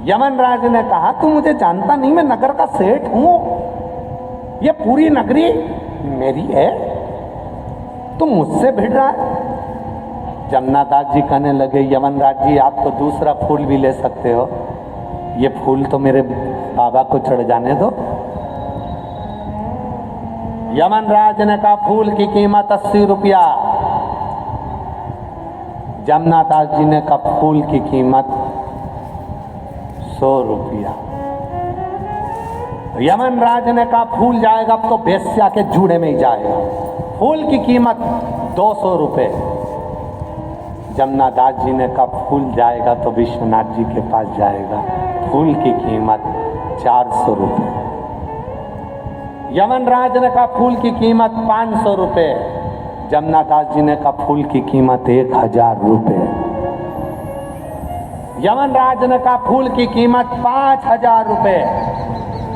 Speaker 1: यवनराज ने कहा तू मुझे जानता नहीं, मैं नगर का सेठ हूं, ये पूरी नगरी मेरी है, तुम मुझसे भिड़ रहा है। जमुनादास जी कहने लगे यवनराज जी आप तो दूसरा फूल भी ले सकते हो, ये फूल तो मेरे बाबा को चढ़ जाने दो। यवनराज ने कहा फूल की कीमत 80 रुपया। जमुना दास जी ने कहा फूल की कीमत 100 रुपया। यमनराज ने कहा फूल जाएगा अब तो बेश्या के जूड़े में ही जाएगा, फूल की कीमत 200 रुपये। जमुना दास जी ने कहा फूल जाएगा तो विश्वनाथ जी के पास जाएगा, फूल की कीमत 400 रुपये। यमनराज ने कहा फूल की कीमत 500 रुपये। जमुना दास जी ने कहा फूल की कीमत 1000 रुपये। यमनराज ने कहा फूल की कीमत 5000 रुपये।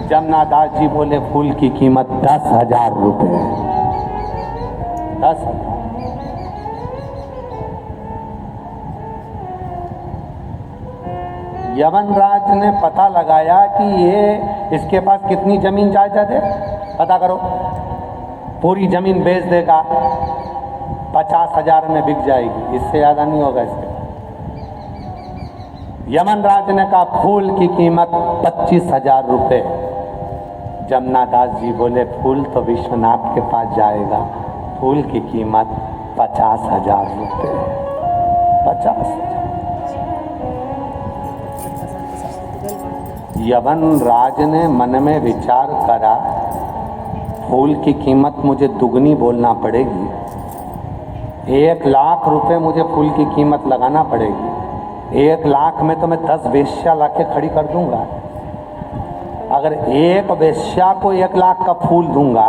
Speaker 1: जमुना दास जी बोले फूल की कीमत 10,000 रुपये। 10,000। यमनराज ने पता लगाया कि ये इसके पास कितनी जमीन जायदाद है, पता करो। पूरी जमीन बेच देगा 50,000 में बिक जाएगी, इससे ज़्यादा नहीं होगा इसके। यमनराज ने कहा फूल की कीमत 25,000 रुपये। जमुना दास जी बोले फूल तो विश्वनाथ के पास जाएगा, फूल की कीमत 50,000 रुपये। 50,000। यमनराज ने मन में विचार करा फूल की कीमत मुझे दुगनी बोलना पड़ेगी, 1,00,000 रुपये मुझे फूल की कीमत लगाना पड़ेगी। 1,00,000 में तो मैं 10 वेश्या लाके खड़ी कर दूंगा। अगर एक वेश्या को 1,00,000 का फूल दूंगा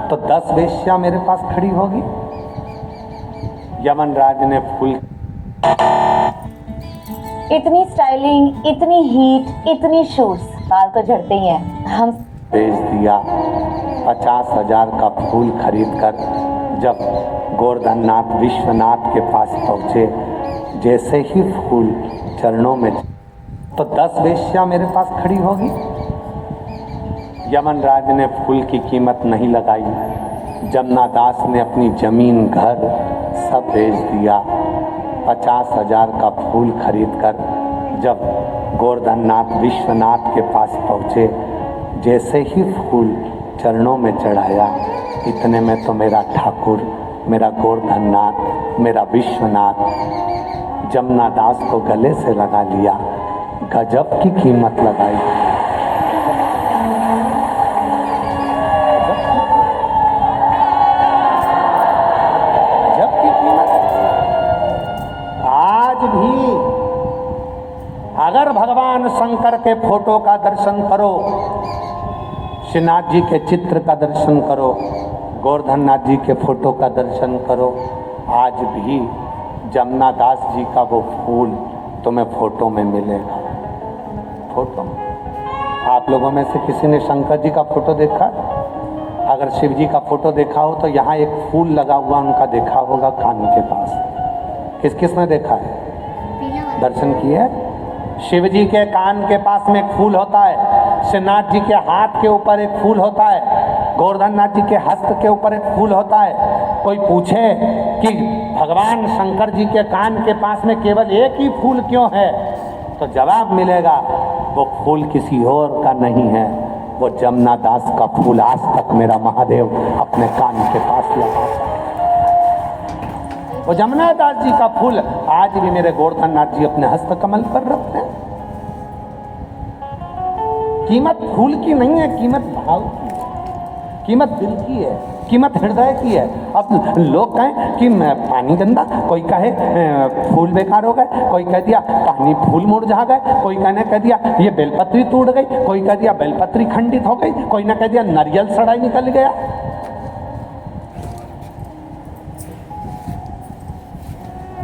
Speaker 1: तो 10 वेश्या मेरे पास खड़ी होगी। यमनराज ने फूल
Speaker 6: इतनी स्टाइलिंग, इतनी हीट, इतनी शूट्स, बाल तो झड़ते ही हैं। हम
Speaker 1: बेच दिया। 50,000 का फूल खरीद कर जब गोवर्धननाथ विश्वनाथ के पास पहुँचे, जैसे ही फूल चरणों में तो 10 वेश्या मेरे पास खड़ी होगी। यमनराज ने फूल की कीमत नहीं लगाई। जमुना दास ने अपनी जमीन, घर सब बेच दिया। 50,000 का फूल खरीद कर जब गोवर्धननाथ विश्वनाथ के पास पहुँचे, जैसे ही फूल चरणों में चढ़ाया, इतने में तो मेरा ठाकुर, मेरा गोवर्धननाथ, मेरा विश्वनाथ जमुना दास को गले से लगा लिया। गजब की कीमत लगाई। गजब की कीमत। आज भी अगर भगवान शंकर के फोटो का दर्शन करो, श्रीनाथ जी के चित्र का दर्शन करो, गोवर्धननाथ जी के फोटो का दर्शन करो, आज भी जमुना दास जी का वो फूल तुम्हें फोटो में मिलेगा। फोटो में। आप लोगों में से किसी ने शंकर जी का फोटो देखा? अगर शिव जी का फोटो देखा हो तो यहाँ एक फूल लगा हुआ उनका देखा होगा कान के पास। किस किस ने देखा है? दर्शन किए? शिव जी के कान के पास में एक फूल होता है, श्रीनाथ जी के हाथ के ऊपर एक फूल होता है, गोवर्धननाथ जी के हस्त के ऊपर एक फूल होता है। कोई पूछे कि भगवान शंकर जी के कान के पास में केवल एक ही फूल क्यों है, तो जवाब मिलेगा वो फूल किसी और का नहीं है, वो जमुना दास का फूल आज तक मेरा महादेव अपने कान के पास लगाता है। वो जमुना दास जी का फूल आज भी मेरे गोवर्धननाथ जी अपने हस्त कमल पर रखते हैं। कीमत फूल की नहीं है, कीमत भाव की है, कीमत दिल की है, कीमत हृदय की है। अब लोग कहें कि पानी गंदा, कोई कहे फूल बेकार हो गए, कोई कह दिया पानी फूल मुरझा गए, कोई कहने कह दिया ये बेलपत्री टूट गई, कोई कह दिया बेलपत्री खंडित हो गई, कोई ने कह दिया नारियल सड़ाई निकल गया।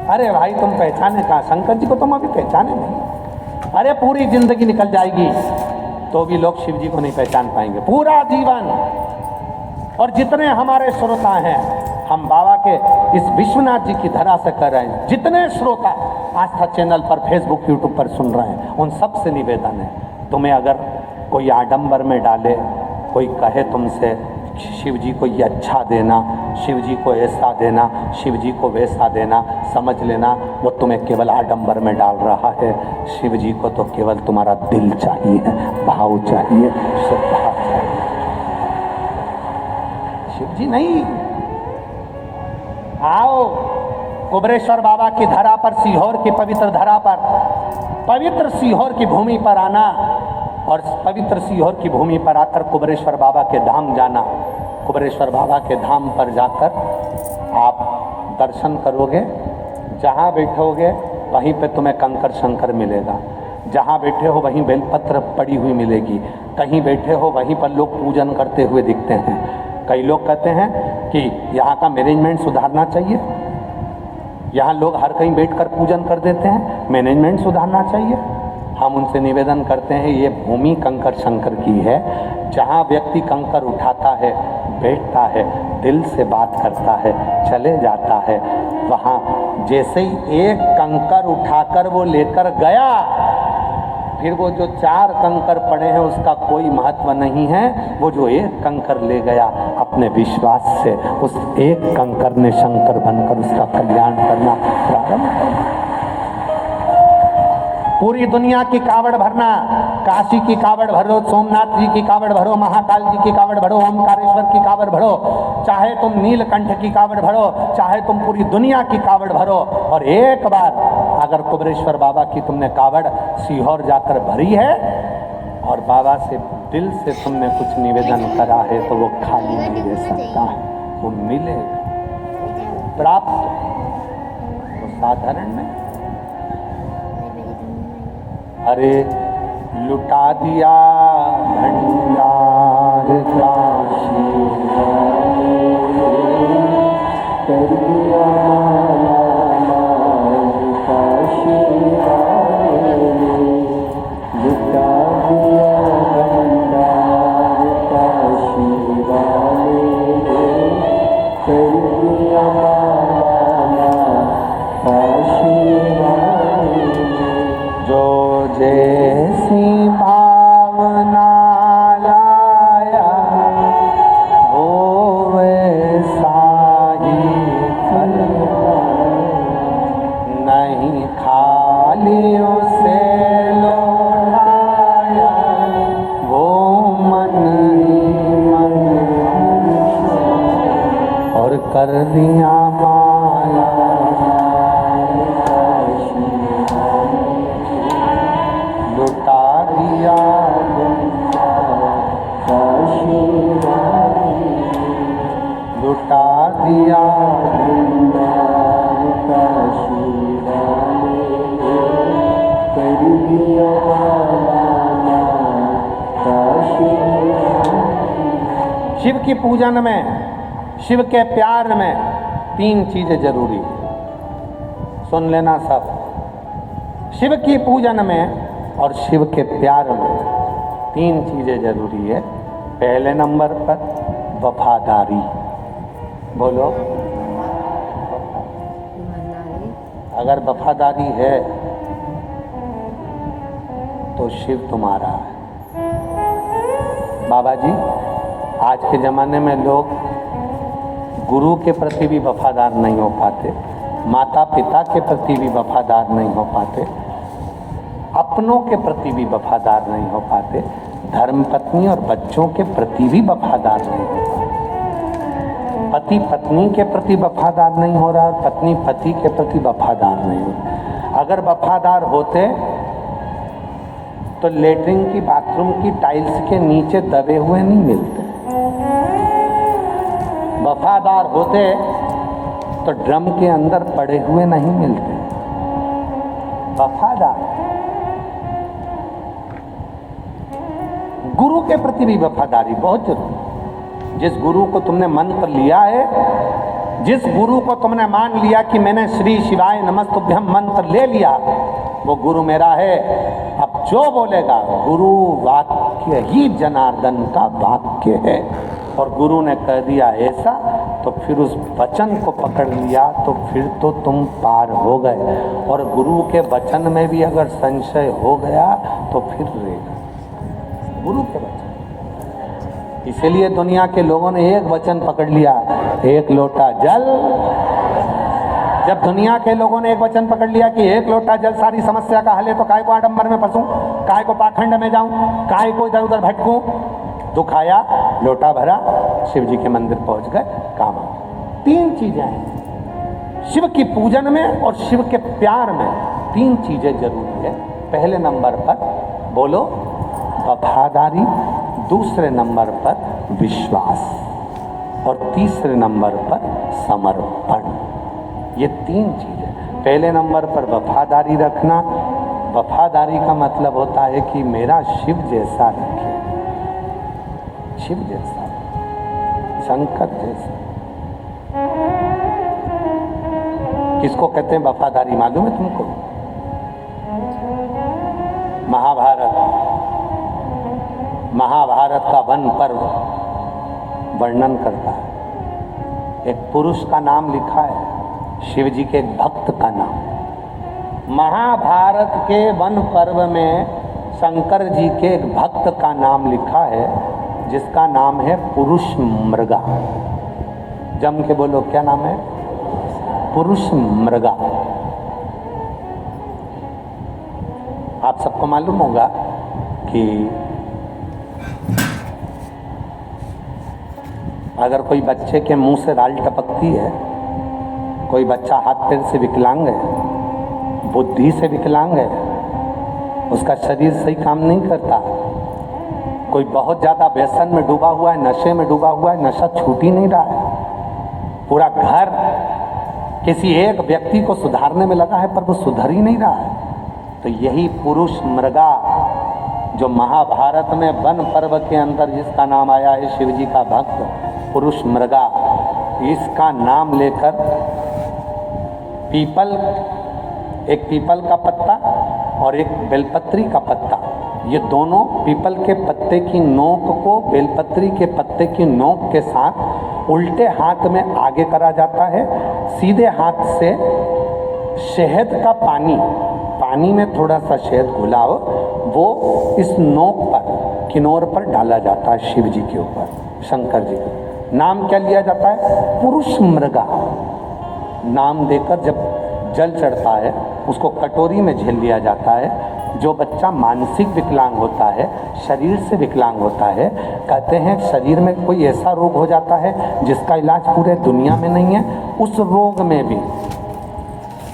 Speaker 1: अरे भाई तुम पहचाने कहाँ? शंकर जी को तुम अभी पहचाने नहीं। अरे पूरी जिंदगी निकल जाएगी तो भी लोग शिव जी को नहीं पहचान पाएंगे, पूरा जीवन। और जितने हमारे श्रोता हैं, हम बाबा के इस विश्वनाथ जी की धरा से कर रहे हैं, जितने श्रोता आस्था चैनल पर, फेसबुक, यूट्यूब पर सुन रहे हैं, उन सब से निवेदन है, तुम्हें अगर कोई आडंबर में डाले, कोई कहे तुमसे शिव जी को ये अच्छा देना, शिव जी को ऐसा देना, शिव जी को वैसा देना, समझ लेना वो तुम्हें केवल आडंबर में डाल रहा है। शिव जी को तो केवल तुम्हारा दिल चाहिए, भाव चाहिए, श्रद्धा चाहिए। शिव जी नहीं। आओ कुबरेश्वर बाबा की धरा पर, सीहोर की पवित्र धरा पर, पवित्र सीहोर की भूमि पर आना और पवित्र सीहोर की भूमि पर आकर कुबरेश्वर बाबा के धाम जाना। कुबरेश्वर बाबा के धाम पर जाकर आप दर्शन करोगे, जहाँ बैठोगे वहीं पे तुम्हें कंकर शंकर मिलेगा, जहाँ बैठे हो वहीं बेलपत्र पड़ी हुई मिलेगी, कहीं बैठे हो वहीं पर लोग पूजन करते हुए दिखते हैं। कई लोग कहते हैं कि यहाँ का मैनेजमेंट सुधारना चाहिए, यहाँ लोग हर कहीं बैठकर पूजन कर देते हैं, मैनेजमेंट सुधारना चाहिए। हम उनसे निवेदन करते हैं, ये भूमि कंकर शंकर की है। जहाँ व्यक्ति कंकर उठाता है, बैठता है, दिल से बात करता है, चले जाता है, वहाँ जैसे ही एक कंकर उठाकर वो लेकर गया, फिर वो जो 4 कंकर पड़े हैं उसका कोई महत्व नहीं है। वो जो एक कंकर ले गया अपने विश्वास से, उस एक कंकर ने शंकर बनकर उसका कल्याण करना प्रारंभ किया। पूरी दुनिया की कावड़ भरना, काशी की कावड़ भरो, सोमनाथ जी की कावड़ भरो, महाकाल जी की कावड़ भरो, ओमकारेश्वर की कावड़ भरो, चाहे तुम नीलकंठ की कावड़ भरो, चाहे तुम पूरी दुनिया की कावड़ भरो, और एक बार अगर कुबरेश्वर बाबा की तुमने कावड़ सीहोर जाकर भरी है और बाबा से दिल से तुमने कुछ निवेदन करा है तो वो खाली नहीं रह सकता, वो मिलेगा, प्राप्त, वो साधारण नहीं। अरे लुटा दिया भंडार काशी, कर दिया काशी, लुटा दिया भंडार काशी वाले, कर दिया काशी वाले। जो जैसी भावना लाया वो वैसा ही फल, नहीं खाली उसे लौटाया वो मन ही मन, और कर दिया माया लुटा दिया काशी वाले, लुटा दिया काशी वाले, कर दिया काशी वाले। शिव की पूजन में, शिव के प्यार में 3 चीजें जरूरी, सुन लेना सब। शिव की पूजन में और शिव के प्यार में 3 चीजें जरूरी है। पहले नंबर पर वफादारी, बोलो, अगर वफादारी है तो शिव तुम्हारा है। बाबा जी, आज के ज़माने में लोग गुरु के प्रति भी वफादार नहीं हो पाते, माता पिता के प्रति भी वफादार नहीं हो पाते, अपनों के प्रति भी वफादार नहीं हो पाते, धर्मपत्नी और बच्चों के प्रति भी वफादार नहीं हो पाते, पति पत्नी के प्रति वफादार नहीं हो रहा और पत्नी पति के प्रति वफादार नहीं हो रहा। अगर वफादार होते तो लेटरिन की, बाथरूम की टाइल्स के नीचे दबे हुए नहीं मिलते, वफादार होते तो ड्रम के अंदर पड़े हुए नहीं मिलते। वफादार, गुरु के प्रति भी वफादारी बहुत जरूरी। जिस गुरु को तुमने मंत्र लिया है, जिस गुरु को तुमने मान लिया कि मैंने श्री शिवाय नमस्तुभ्यम मंत्र ले लिया, वो गुरु मेरा है। अब जो बोलेगा, गुरु वाक्य ही जनार्दन का वाक्य है, और गुरु ने कह दिया ऐसा, तो फिर उस वचन को पकड़ लिया तो फिर तो तुम पार हो गए। और गुरु के वचन में भी अगर संशय हो गया तो फिर रहेगा गुरु के वचन। इसीलिए दुनिया के लोगों ने एक वचन पकड़ लिया, एक लोटा जल। जब दुनिया के लोगों ने एक वचन पकड़ लिया कि एक लोटा जल सारी समस्या का हल है, तो काय को आडंबर में फंसूं, काय को पाखंड में जाऊं, काय को इधर उधर भटकूं। दुख आया, लोटा भरा, शिव जी के मंदिर पहुंच गए, काम आ। 3 चीजें हैं। शिव की पूजन में और शिव के प्यार में 3 चीजें जरूरी है। पहले नंबर पर बोलो वफादारी, दूसरे नंबर पर विश्वास और तीसरे नंबर पर समर्पण। ये 3 चीजें। पहले नंबर पर वफादारी रखना। वफादारी का मतलब होता है कि मेरा शिव जैसा रखे, शिव जैसा, शंकर जैसा। किसको कहते हैं वफादारी मालूम है तुमको? महाभारत का वन पर्व वर्णन करता है। एक पुरुष का नाम लिखा है, शिव जी के एक भक्त का नाम। महाभारत के वन पर्व में शंकर जी के एक भक्त का नाम लिखा है, जिसका नाम है पुरुष मृगा। जम के बोलो, क्या नाम है? पुरुष मृगा। आप सबको मालूम होगा कि अगर कोई बच्चे के मुंह से राल टपकती है, कोई बच्चा हाथ पैर से विकलांग है, बुद्धि से विकलांग है, उसका शरीर सही काम नहीं करता, कोई बहुत ज़्यादा व्यसन में डूबा हुआ है, नशे में डूबा हुआ है, नशा छूट ही नहीं रहा है, पूरा घर किसी एक व्यक्ति को सुधारने में लगा है पर वो सुधर ही नहीं रहा है, तो यही पुरुष मृगा जो महाभारत में वन पर्व के अंदर जिसका नाम आया है, शिव जी का भक्त पुरुष मृगा, इसका नाम लेकर एक पीपल का पत्ता और एक बेलपत्री का पत्ता, ये दोनों पीपल के पत्ते की नोक को बेलपत्री के पत्ते की नोक के साथ उल्टे हाथ में आगे करा जाता है। सीधे हाथ से शहद का पानी में थोड़ा सा शहद घुलाओ, वो इस नोक पर किनोर पर डाला जाता है शिव जी के ऊपर, शंकर जी का। नाम क्या लिया जाता है? पुरुष मृगा। नाम देकर जब जल चढ़ता है उसको कटोरी में झेल लिया जाता है। जो बच्चा मानसिक विकलांग होता है, शरीर से विकलांग होता है, कहते हैं शरीर में कोई ऐसा रोग हो जाता है जिसका इलाज पूरे दुनिया में नहीं है, उस रोग में भी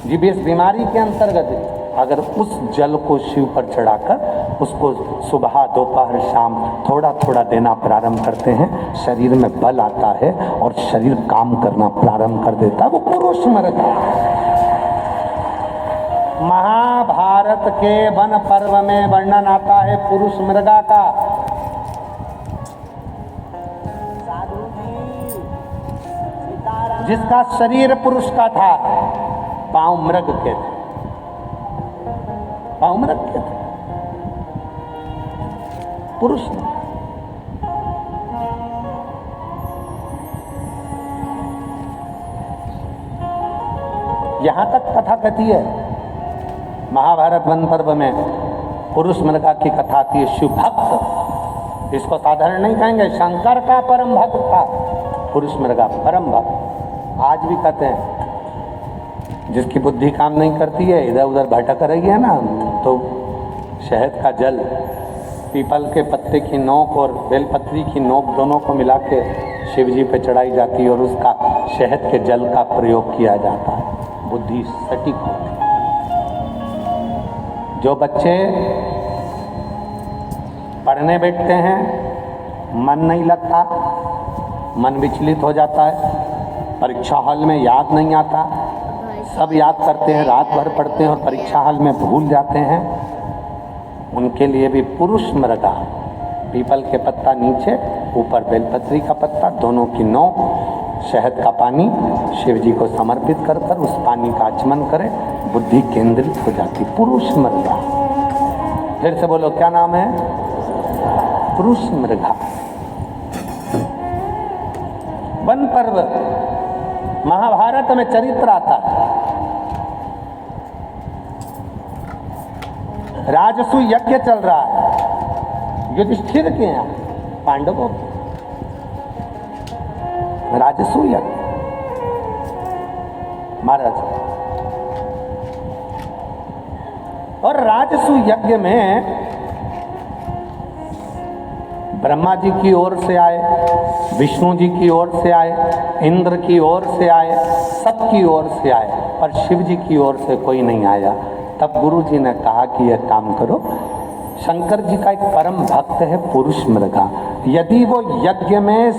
Speaker 1: जीबीएस बीमारी के अंतर्गत अगर उस जल को शिव पर चढ़ाकर उसको सुबह दोपहर शाम थोड़ा थोड़ा देना प्रारंभ करते हैं, शरीर में बल आता है और शरीर काम करना प्रारंभ कर देता है। वो पुरुष मृगा। महाभारत के वन पर्व में वर्णन आता है पुरुष मृगा का। जिसका शरीर पुरुष का था, पांव मृग के थे, पांव मृग के थे, पुरुष ने। यहां तक कथा कथी है महाभारत वन पर्व में, पुरुष मृगा की कथा आती है। शिव भक्त, इसको साधारण नहीं कहेंगे, शंकर का परम भक्त था पुरुष मृगा, परम भक्त। आज भी कहते हैं जिसकी बुद्धि काम नहीं करती है, इधर उधर भटक रही है ना, तो शहद का जल पीपल के पत्ते की नोक और बेलपत्री की नोक दोनों को मिला के शिव जी पे चढ़ाई जाती है और उसका शहद के जल का प्रयोग किया जाता है, बुद्धि सटीक होती है। जो बच्चे पढ़ने बैठते हैं, मन नहीं लगता, मन विचलित हो जाता है, परीक्षा हॉल में याद नहीं आता, सब याद करते हैं, रात भर पढ़ते हैं और परीक्षा हॉल में भूल जाते हैं, उनके लिए भी पुरुष मृगा, पीपल के पत्ता नीचे, ऊपर बेलपत्री का पत्ता, दोनों की नोक, शहद का पानी शिव जी को समर्पित कर कर उस पानी का आचमन करें, बुद्धि केंद्रित हो जाती। पुरुष मृगा। फिर से बोलो, क्या नाम है? पुरुष मृगा। वन पर्व महाभारत में चरित्र आता है। राजसु यज्ञ चल रहा है युधिष्ठिर के यहाँ, पांडवों के राजसु यज्ञ महाराज। और राजसु यज्ञ में ब्रह्मा जी की ओर से आए, विष्णु जी की ओर से आए, इंद्र की ओर से आए, सबकी ओर से आए, पर शिव जी की ओर से कोई नहीं आया। तब गुरु जी ने कहा कि यह काम करो। शंकर जी का एक परम भक्त है पुरुष मृगा, यदि वो यज्ञ में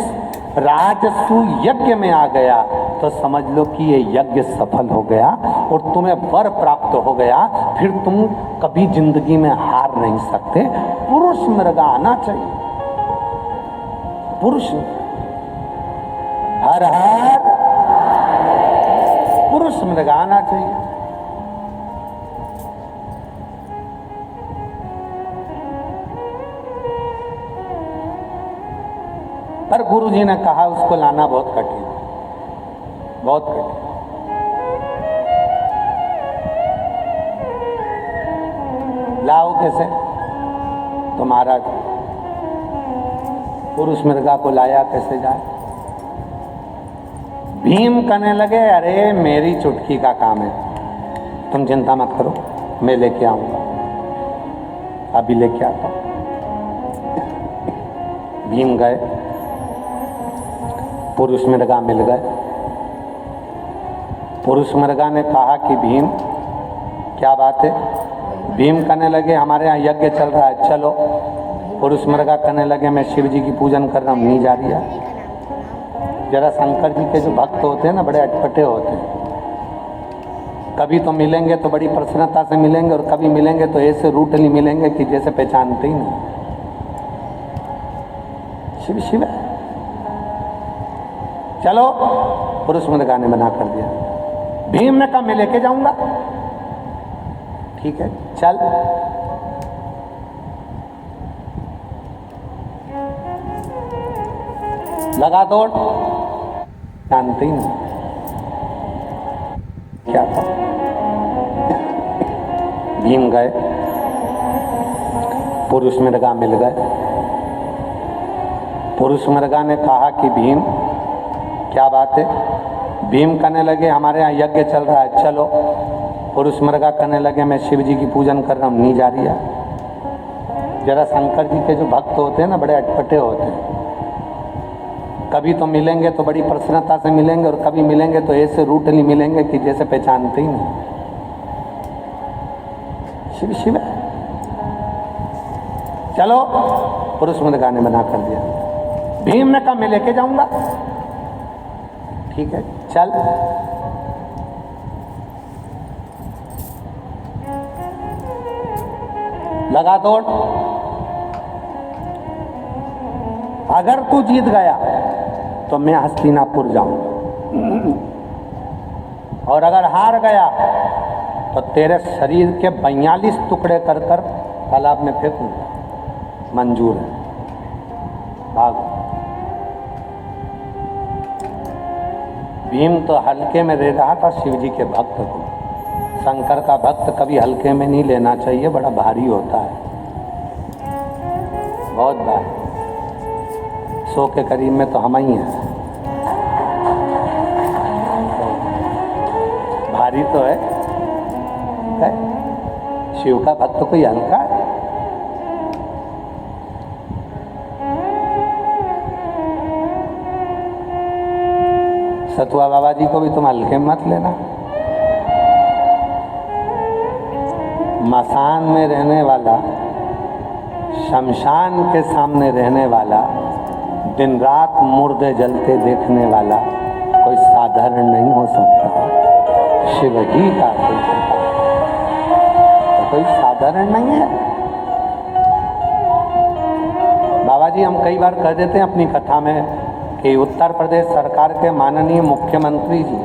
Speaker 1: राजसु यज्ञ में आ गया तो समझ लो कि ये यज्ञ सफल हो गया और तुम्हें वर प्राप्त हो गया, फिर तुम कभी जिंदगी में हार नहीं सकते। पुरुष मृगा आना चाहिए, पुरुष। हर हर पुरुष मृगा आना चाहिए। पर गुरु जी ने कहा उसको लाना बहुत कठिन, बहुत कठिन। लाओ कैसे? तो महाराज पुरुष मृगा को लाया कैसे जाए? भीम कहने लगे, अरे मेरी चुटकी का काम है, तुम चिंता मत करो, मैं लेके आऊंगा, अभी लेके आता हूं। भीम गए, पुरुष मृगा मिल गए। पुरुष मृगा ने कहा कि भीम क्या बात है? भीम कहने लगे, हमारे यहाँ यज्ञ चल रहा है, चलो। पुरुष मृगा कहने लगे, मैं शिव जी की पूजन कर रहा हूँ, नहीं जा रही है। जरा शंकर जी के जो भक्त होते हैं ना, बड़े अटपटे होते हैं। कभी तो मिलेंगे तो बड़ी प्रसन्नता से मिलेंगे, और कभी मिलेंगे तो ऐसे रूटली मिलेंगे कि जैसे पहचानते ही नहीं। शिव शिव है। चलो, पुरुष मृगा ने मना कर दिया। भीम ने कहा, मैं लेके जाऊंगा। ठीक है, चल। लगा दौड़, जानते ही नहीं क्या था। भीम गए, पुरुष मृगा मिल गए। पुरुष मृगा ने कहा कि भीम क्या बात है? भीम कहने लगे, हमारे यहाँ यज्ञ चल रहा है, चलो। पुरुष मृगा कहने लगे, मैं शिव जी की पूजन कर रहा हूँ, नहीं जा रही है। जरा शंकर जी के जो भक्त होते हैं ना, बड़े अटपटे होते हैं। कभी तो मिलेंगे तो बड़ी प्रसन्नता से मिलेंगे, और कभी मिलेंगे तो ऐसे रूटली मिलेंगे कि जैसे पहचानते ही नहीं। शिव शिव है। चलो, पुरुष मृगा ने मना कर दिया। भीम ने कहा, मैं लेके जाऊंगा। ठीक है, चल। लगा दौड़। अगर तू जीत गया तो मैं हस्तिनापुर जाऊंगा, और अगर हार गया तो तेरे शरीर के 42 टुकड़े कर कर तालाब में फेंकूंगा। मंजूर है, भाग। भीम तो हल्के में ले रहा था शिव जी के भक्त को। शंकर का भक्त कभी हल्के में नहीं लेना चाहिए, बड़ा भारी होता है, बहुत भारी। 100 के करीब में तो हम ही हैं, भारी तो है? शिव का भक्त कोई हल्का है? सतुआ बाबा जी को भी तुम हल्के मत लेना। मसान में रहने वाला, शमशान के सामने रहने वाला, दिन रात मुर्दे जलते देखने वाला कोई साधारण नहीं हो सकता। शिव जी का कोई साधारण नहीं है। बाबा जी, हम कई बार कह देते हैं अपनी कथा में कि उत्तर प्रदेश सरकार के माननीय मुख्यमंत्री जी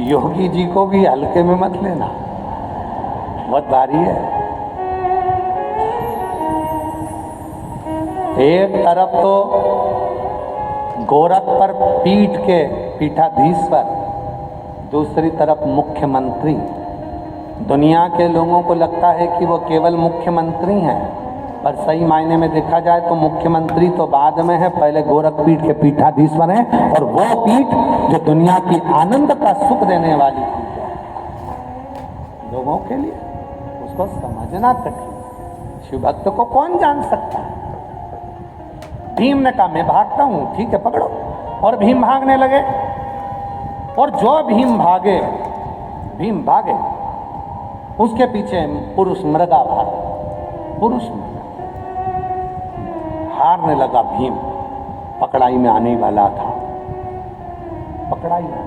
Speaker 1: योगी जी को भी हल्के में मत लेना, बहुत भारी है। एक तरफ तो गोरख पर पीठ के पीठाधीश्वर, दूसरी तरफ मुख्यमंत्री। दुनिया के लोगों को लगता है कि वो केवल मुख्यमंत्री हैं, पर सही मायने में देखा जाए तो मुख्यमंत्री तो बाद में है, पहले गोरख पीठ के पीठाधीश्वर हैं। और वो पीठ जो दुनिया की आनंद का सुख देने वाली पीठ है लोगों के लिए, उसको समझना कठिन। शिव भक्त को कौन जान सकता है? भीम ने कहा मैं भागता हूं, ठीक है पकड़ो। और भीम भागने लगे, और जो भीम भागे उसके पीछे पुरुष मृगा भागा। पुरुष हारने लगा भीम, पकड़ाई में आने वाला था, पकड़ाई में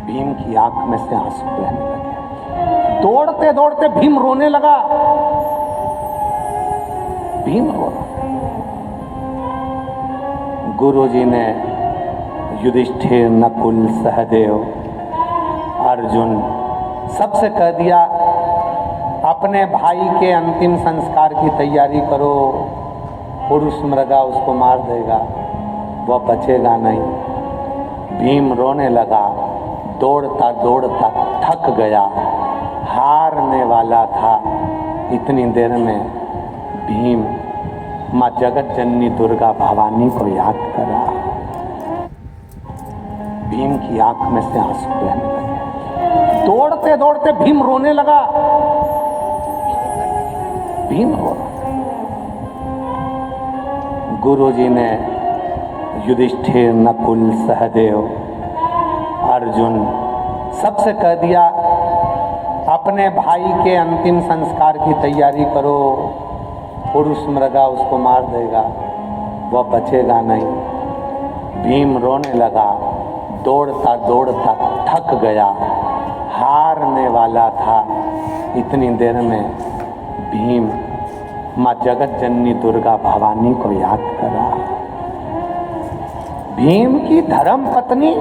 Speaker 1: भीम की आंख में से आंसू बहने लगे। दौड़ते दौड़ते भीम रोने लगा, भीम रो रहा। गुरुजी ने युधिष्ठिर, नकुल, सहदेव, अर्जुन सबसे कह दिया अपने भाई के अंतिम संस्कार की तैयारी करो, पुरुष मृगा उसको मार देगा, वह बचेगा नहीं। भीम रोने लगा, दौड़ता दौड़ता थक गया, हारने वाला था। इतनी देर में भीम माँ जगत जननी दुर्गा भवानी को याद करा। भीम की आंख में से आंसू बहने लगे। दौड़ते दौड़ते भीम रोने लगा, भीम रो रहा। गुरुजी ने युधिष्ठिर, नकुल, सहदेव, अर्जुन सबसे कह दिया अपने भाई के अंतिम संस्कार की तैयारी करो, पुरुष मृगा उसको मार देगा, वह बचेगा नहीं। भीम रोने लगा, दौड़ता दौड़ता थक गया, हारने वाला था। इतनी देर में भीम माँ जगत जननी दुर्गा भवानी को याद करा। भीम की धर्म पत्नी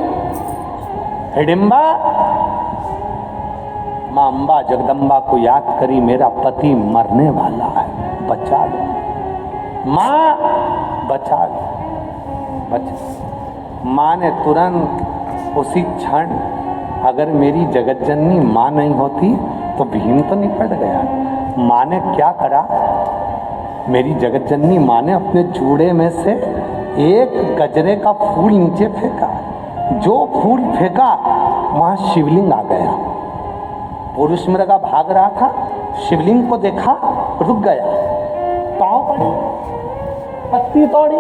Speaker 1: हिडिंबा माँ अम्बा जगदम्बा को याद करी, मेरा पति मरने वाला है, बचा लो माँ, बचा लो, बचा। माँ ने तुरंत उसी क्षण, अगर मेरी जगत जननी माँ नहीं होती तो भीम तो निपट गया। माँ ने क्या करा, मेरी जगत जननी माँ ने अपने जूड़े में से एक गजरे का फूल नीचे फेंका। जो फूल फेंका वहां शिवलिंग आ गया। पुरुष मृगा भाग रहा था, शिवलिंग को देखा, रुक गया, पांव पड़ी, पत्ती तोड़ी,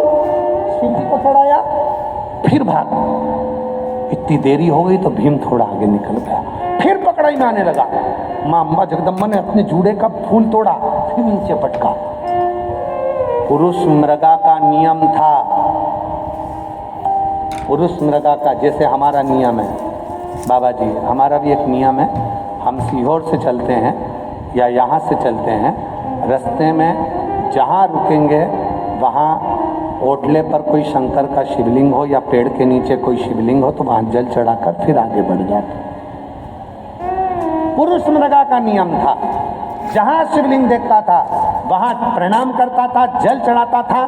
Speaker 1: शिवजी को चढ़ाया, फिर भागा। इतनी देरी हो गई तो भीम थोड़ा आगे निकल गया, फिर पकड़ाई में आने लगा। माँ अम्बा जगदम्बा ने अपने जूड़े का फूल तोड़ा, फिर नीचे पटका। पुरुष मृगा का नियम था, पुरुष मृगा का, जैसे हमारा नियम है बाबा जी, हमारा भी एक नियम है। हम सीहोर से चलते हैं या यहाँ से चलते हैं, रास्ते में जहाँ रुकेंगे वहाँ ओटले पर कोई शंकर का शिवलिंग हो या पेड़ के नीचे कोई शिवलिंग हो तो वहाँ जल चढ़ाकर फिर आगे बढ़ जाते। पुरुष मृगा का नियम था, जहाँ शिवलिंग देखता था वहाँ प्रणाम करता था, जल चढ़ाता था,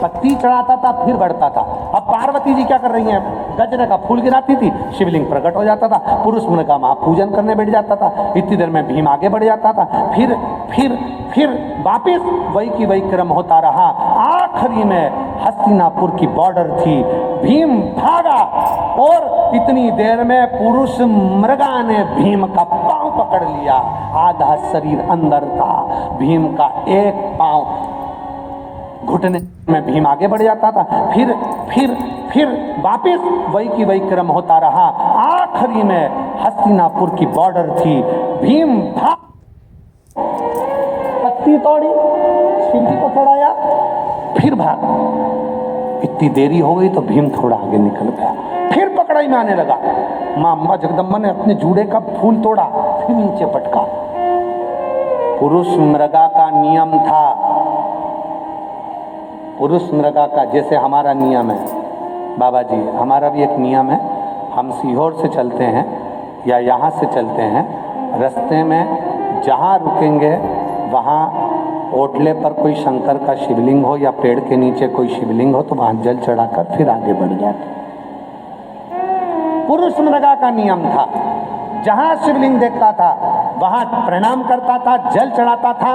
Speaker 1: पत्ती चढ़ाता था, फिर बढ़ता था। अब पार्वती जी क्या कर रही हैं, गजरे का फूल गिराती थी, शिवलिंग प्रकट हो जाता था, पुरुष मृगा वहाँ पूजन करने बैठ जाता था। इतनी देर में भीम आगे बढ़ जाता था, फिर वापिस वही की वही क्रम होता रहा। आखिरी में हस्तिनापुर की बॉर्डर थी, भीम भागा और इतनी देर में पुरुष मृगा ने भीम का पांव पकड़ लिया। आधा शरीर अंदर था, भीम का एक पांव घुटने में भीम आगे बढ़ जाता था, फिर वापिस वही की वही क्रम होता रहा। आखिरी में हस्तिनापुर की बॉर्डर थी, भीम भाग, पत्ती तोड़ी, शिवजी को चढ़ाया, फिर भाग। इतनी देरी हो गई तो भीम थोड़ा आगे निकल गया, फिर पकड़ाई में आने लगा। माँ अम्बा जगदम्बा ने अपने जूड़े का फूल तोड़ा, फिर नीचे पटका। पुरुष मृगा का नियम था, पुरुष मृगा का, जैसे हमारा नियम है बाबा जी, हमारा भी एक नियम है। हम सीहोर से चलते हैं या यहाँ से चलते हैं, रास्ते में जहाँ रुकेंगे वहाँ ओटले पर कोई शंकर का शिवलिंग हो या पेड़ के नीचे कोई शिवलिंग हो तो वहाँ जल चढ़ाकर फिर आगे बढ़ जाते। पुरुष मृगा का नियम था, जहां शिवलिंग देखता था वहां प्रणाम करता था, जल चढ़ाता था,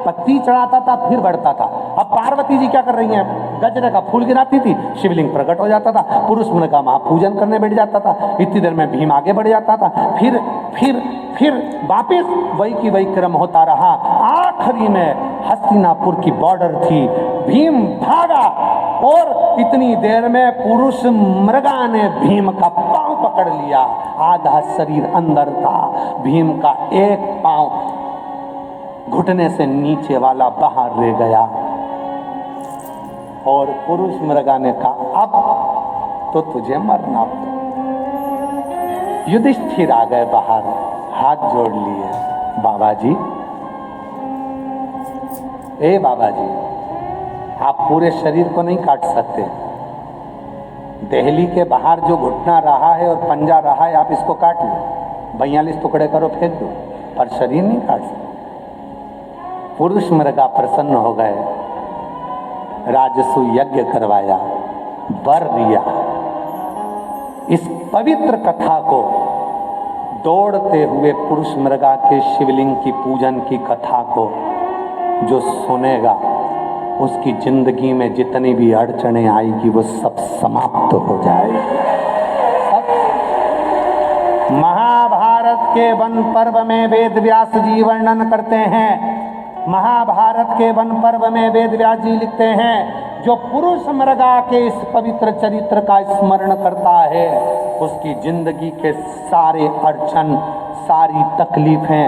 Speaker 1: पत्ती चढ़ाता था, फिर बढ़ता था। अब पार्वती जी क्या कर रही हैं? गजरे का फूल गिराती थी, शिवलिंग प्रकट हो जाता था, पुरुष मन का महापूजन करने बैठ जाता था। इतनी देर में भीम आगे बढ़ जाता था, फिर वापिस वही की वही क्रम होता रहा। आखिरी में हस्तिनापुर की बॉर्डर थी, भीम भागा और इतनी देर में पुरुष मृगा ने भीम का पांव पकड़ लिया। आधा शरीर अंदर था, भीम का एक पांव घुटने से नीचे वाला बाहर रह गया और पुरुष मृगा ने कहा अब तो तुझे मरना। युधिष्ठिर आ गए बाहर, हाथ जोड़ लिए, बाबा जी, ए बाबा जी, आप पूरे शरीर को नहीं काट सकते। दिल्ली के बाहर जो घुटना रहा है और पंजा रहा है, आप इसको काट लो, 42 टुकड़े करो, फेंक दो, पर शरीर नहीं काट सकते। पुरुष मृगा प्रसन्न हो गए, राजसु यज्ञ करवाया, वर दिया। इस पवित्र कथा को दौड़ते हुए पुरुष मृगा के शिवलिंग की पूजन की कथा को जो सुनेगा, उसकी जिंदगी में जितनी भी अड़चने आएगी वो सब समाप्त हो जाएगी। महाभारत के वन पर्व में वेद व्यास जी वर्णन करते हैं। महाभारत के वन पर्व में वेद व्यास जी लिखते हैं, जो पुरुष मृगा के इस पवित्र चरित्र का स्मरण करता है, उसकी जिंदगी के सारे अड़चन, सारी तकलीफें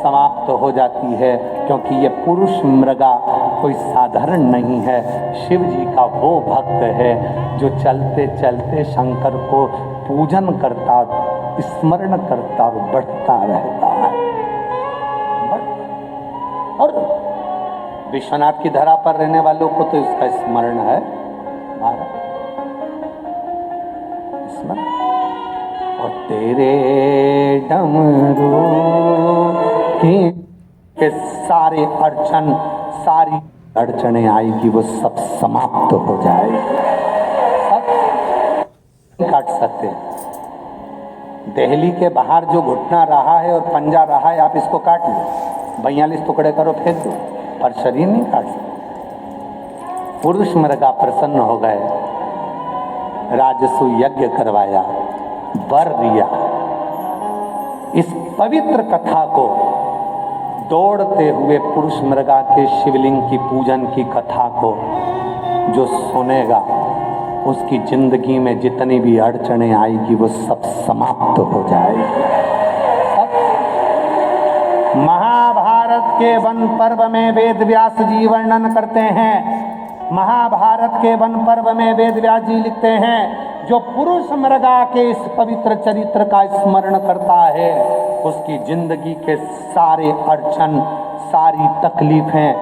Speaker 1: समाप्त हो जाती है। क्योंकि ये पुरुष मृगा कोई साधारण नहीं है, शिव जी का वो भक्त है जो चलते चलते शंकर को पूजन करता, स्मरण करता और बढ़ता रहता है। और विश्वनाथ की धरा पर रहने वालों को तो इसका स्मरण है, स्मरण। और तेरे डमरू के सारे अड़चन, सारी अड़चने आएगी वो सब समाप्त हो जाएगी। सब काट सकते। दिल्ली के बाहर जो घुटना रहा है और पंजा रहा है, आप इसको काट लो, 42 टुकड़े करो, फेंक दो, पर शरीर नहीं काट सकते। पुरुष मृगा प्रसन्न हो गए, राजसु यज्ञ करवाया, वर दिया। इस पवित्र कथा को दौड़ते हुए पुरुष मृगा के शिवलिंग की पूजन की कथा को जो सुनेगा, उसकी जिंदगी में जितनी भी अड़चने आएगी वो सब समाप्त हो जाएगी। महाभारत के वन पर्व में वेद व्यास जी वर्णन करते हैं। महाभारत के वन पर्व में वेद व्यास जी लिखते हैं, जो पुरुष मृगा के इस पवित्र चरित्र का स्मरण करता है, उसकी जिंदगी के सारे अड़चन, सारी तकलीफें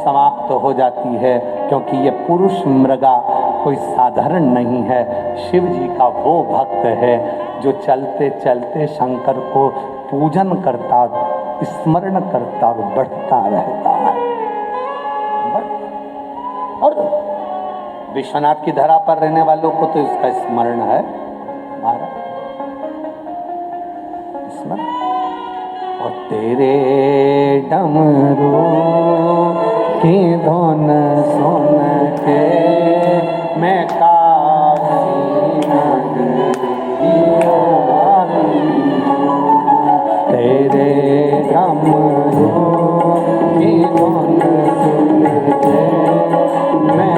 Speaker 1: समाप्त हो जाती है। क्योंकि ये पुरुष मृगा कोई साधारण नहीं है, शिव जी का वो भक्त है जो चलते चलते शंकर को पूजन करता, स्मरण करता और बढ़ता रहता है। और विश्वनाथ की धरा पर रहने वालों को तो इसका स्मरण है, स्मरण। और तेरे डमरू की धुन सुन के मैं तेरे डमरू की धुन सुन के मैं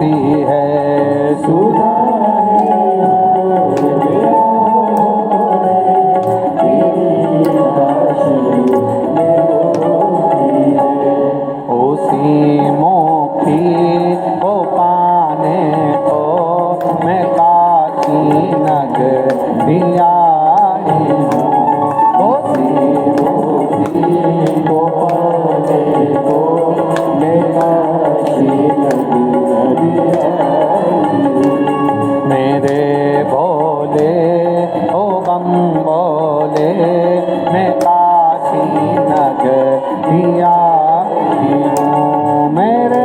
Speaker 1: मोती है सुधा उसी मोती को पाने को मैं काशी नगरी आई हूँ। उसी मोती को पाने को मैं काशी नगरी आई हूँ। मेरे भोले ओ बम बोले मैं काशी नगरी आई हूँ। मेरे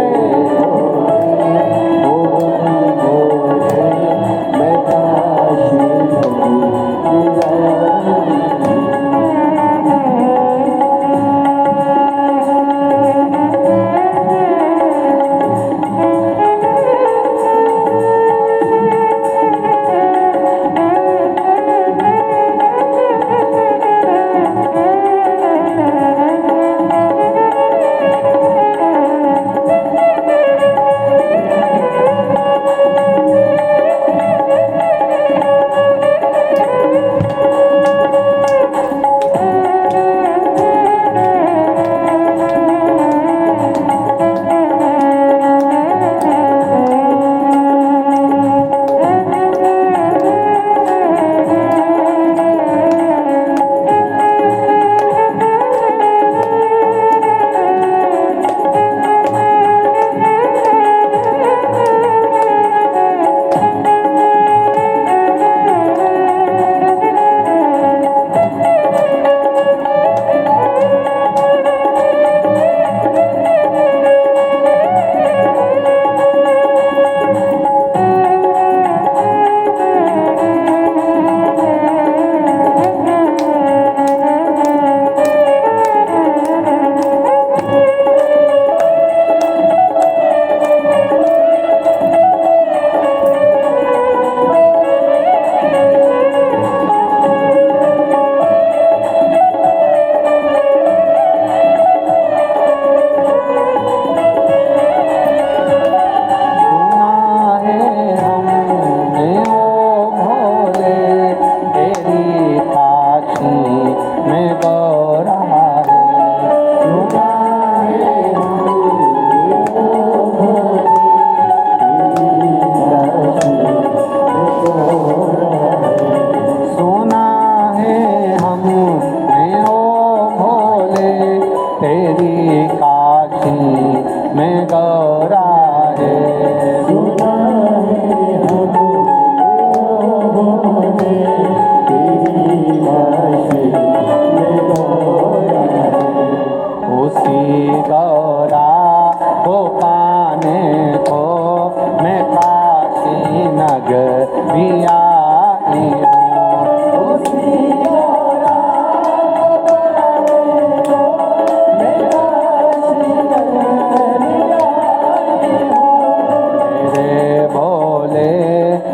Speaker 1: भोले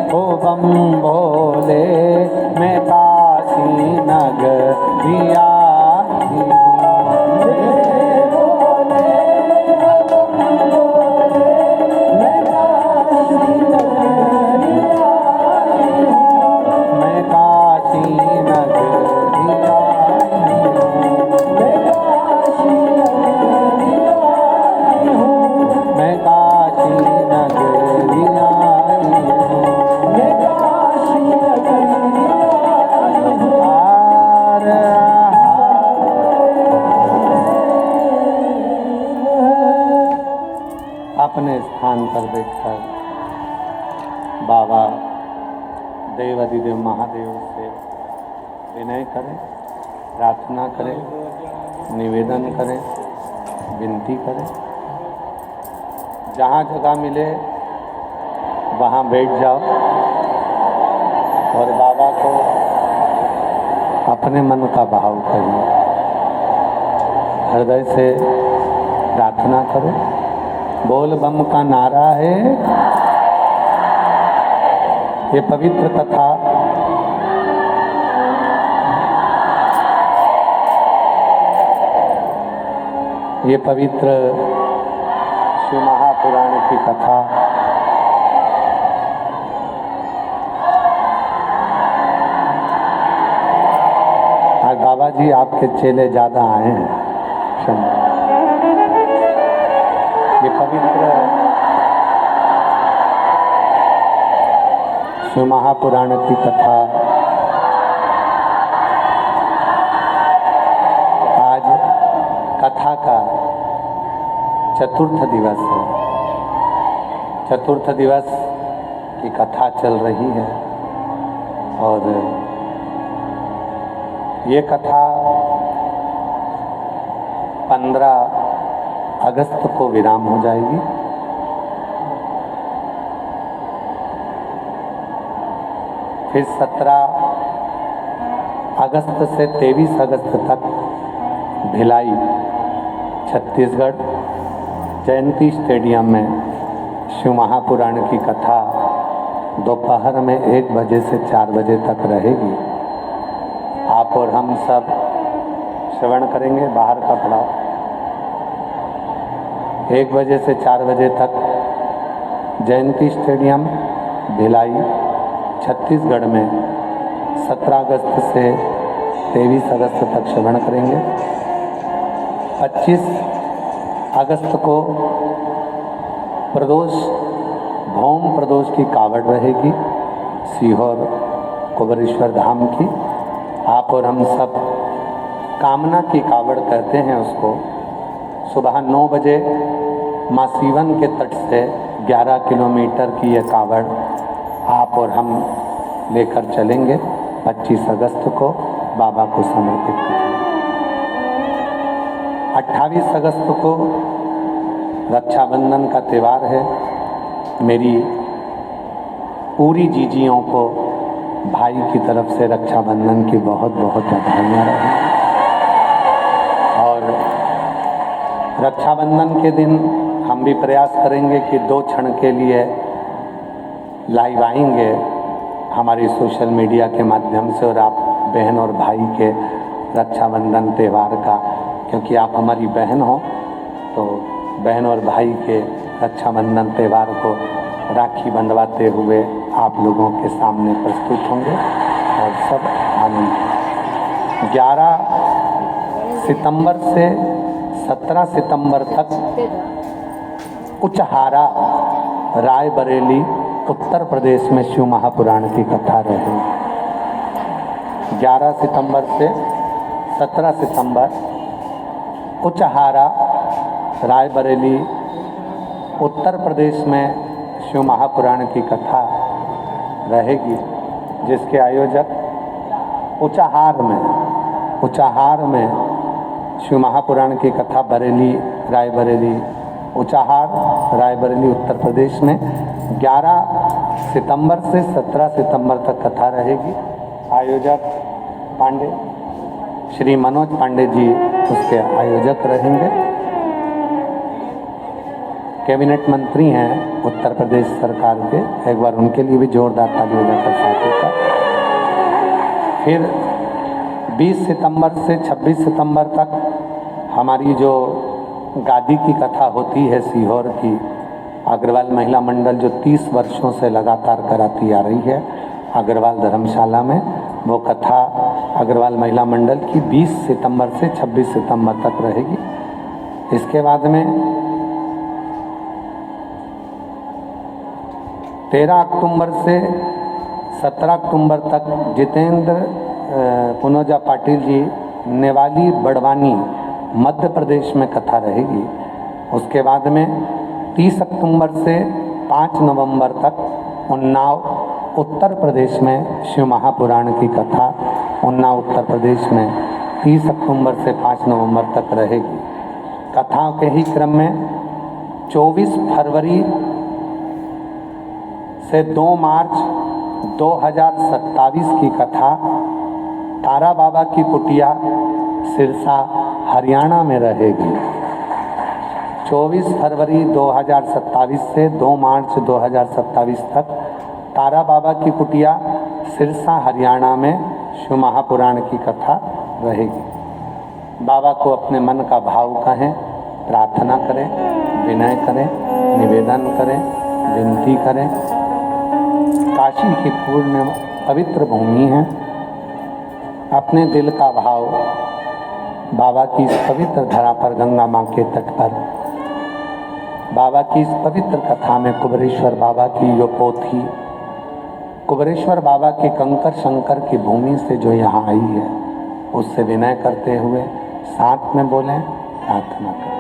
Speaker 1: ओ बम बोले मैं काशी नगरी आई हूँ। अपने स्थान पर बैठकर बाबा देव अधिदेव महादेव से विनय करें, प्रार्थना करें, निवेदन करें, विनती करें। जहाँ जगह मिले वहाँ बैठ जाओ और बाबा को अपने मन का भाव करिए, हृदय से प्रार्थना करो। बोल बम का नारा है, ये पवित्र कथा ये पवित्र शिव महापुराण की कथा बाबाजी आपके चेले ज़्यादा आए हैं। ये पवित्र शिव महापुराण की कथा आज कथा का चतुर्थ दिवस है। चतुर्थ दिवस की कथा चल रही है और ये कथा 15 अगस्त को विराम हो जाएगी। फिर 17 अगस्त से 23 अगस्त तक भिलाई छत्तीसगढ़ जयंती स्टेडियम में शिव महापुराण की कथा दोपहर में 1 बजे से 4 बजे तक रहेगी। आप और हम सब श्रवण करेंगे। बाहर का पड़ाव 1 बजे से 4 बजे तक जयंती स्टेडियम भिलाई छत्तीसगढ़ में 17 अगस्त से 23 अगस्त तक श्रवण करेंगे। 25 अगस्त को प्रदोष भौम प्रदोष की कावड़ रहेगी सीहोर कुबेरेश्वर धाम की। आप और हम सब कामना की कावड़ कहते हैं उसको। सुबह 9 बजे माँ सीवन के तट से 11 किलोमीटर की ये कावड़ आप और हम लेकर चलेंगे। 25 अगस्त को बाबा को समर्पित करेंगे। 28 अगस्त को रक्षाबंधन का त्यौहार है। मेरी पूरी जीजियों को भाई की तरफ से रक्षाबंधन की बहुत बहुत बधाइयाँ रहें। और रक्षाबंधन के दिन हम भी प्रयास करेंगे कि 2 क्षण के लिए लाइव आएंगे हमारी सोशल मीडिया के माध्यम से और आप बहन और भाई के रक्षाबंधन त्यौहार का, क्योंकि आप हमारी बहन हो तो बहन और भाई के रक्षाबंधन त्यौहार को राखी बंधवाते हुए आप लोगों के सामने प्रस्तुत होंगे और सब आनंद। 11 सितंबर से 17 सितंबर तक उचहारा रायबरेली उत्तर प्रदेश में शिव महापुराण की कथा रहेगी। 11 सितंबर से 17 सितंबर उचहारा रायबरेली उत्तर प्रदेश में शिव महापुराण की कथा रहेगी, जिसके आयोजक उचाहार में शिव महापुराण की कथा बरेली रायबरेली उचाहार रायबरेली उत्तर प्रदेश में 11 सितंबर से 17 सितंबर तक कथा रहेगी। आयोजक पांडे श्री मनोज पांडे जी उसके आयोजक रहेंगे। कैबिनेट मंत्री हैं उत्तर प्रदेश सरकार के, एक बार उनके लिए भी जोरदार ताली हो जाकर साथी का। फिर 20 सितंबर से 26 सितंबर तक हमारी जो गादी की कथा होती है सीहोर की अग्रवाल महिला मंडल, जो 30 वर्षों से लगातार कराती आ रही है अग्रवाल धर्मशाला में, वो कथा अग्रवाल महिला मंडल की 20 सितंबर से 26 सितंबर तक रहेगी। इसके बाद में 13 अक्टूबर से 17 अक्टूबर तक जितेंद्र पुनोजा पाटिल जी नेवाली बड़वानी मध्य प्रदेश में कथा रहेगी। उसके बाद में 30 अक्टूबर से 5 नवंबर तक उन्नाव उत्तर प्रदेश में शिव महापुराण की कथा उन्नाव उत्तर प्रदेश में 30 अक्टूबर से 5 नवंबर तक रहेगी। कथाओं के ही क्रम में 24 फरवरी से 2 मार्च 2027 की कथा तारा बाबा की कुटिया सिरसा हरियाणा में रहेगी। 24 फरवरी 2027 से 2 मार्च 2027 तक तारा बाबा की कुटिया सिरसा हरियाणा में शिव महापुराण की कथा रहेगी। बाबा को अपने मन का भाव कहें, प्रार्थना करें, विनय करें, निवेदन करें, विनती करें। काशी की पूर्ण पवित्र भूमि है। अपने दिल का भाव बाबा की इस पवित्र धरा पर, गंगा माँ के तट पर, बाबा की इस पवित्र कथा में कुबेरेश्वर बाबा की जो पोथी, कुबेरेश्वर बाबा के कंकर शंकर की भूमि से जो यहाँ आई है, उससे विनय करते हुए साथ में बोलें, प्रार्थना करें।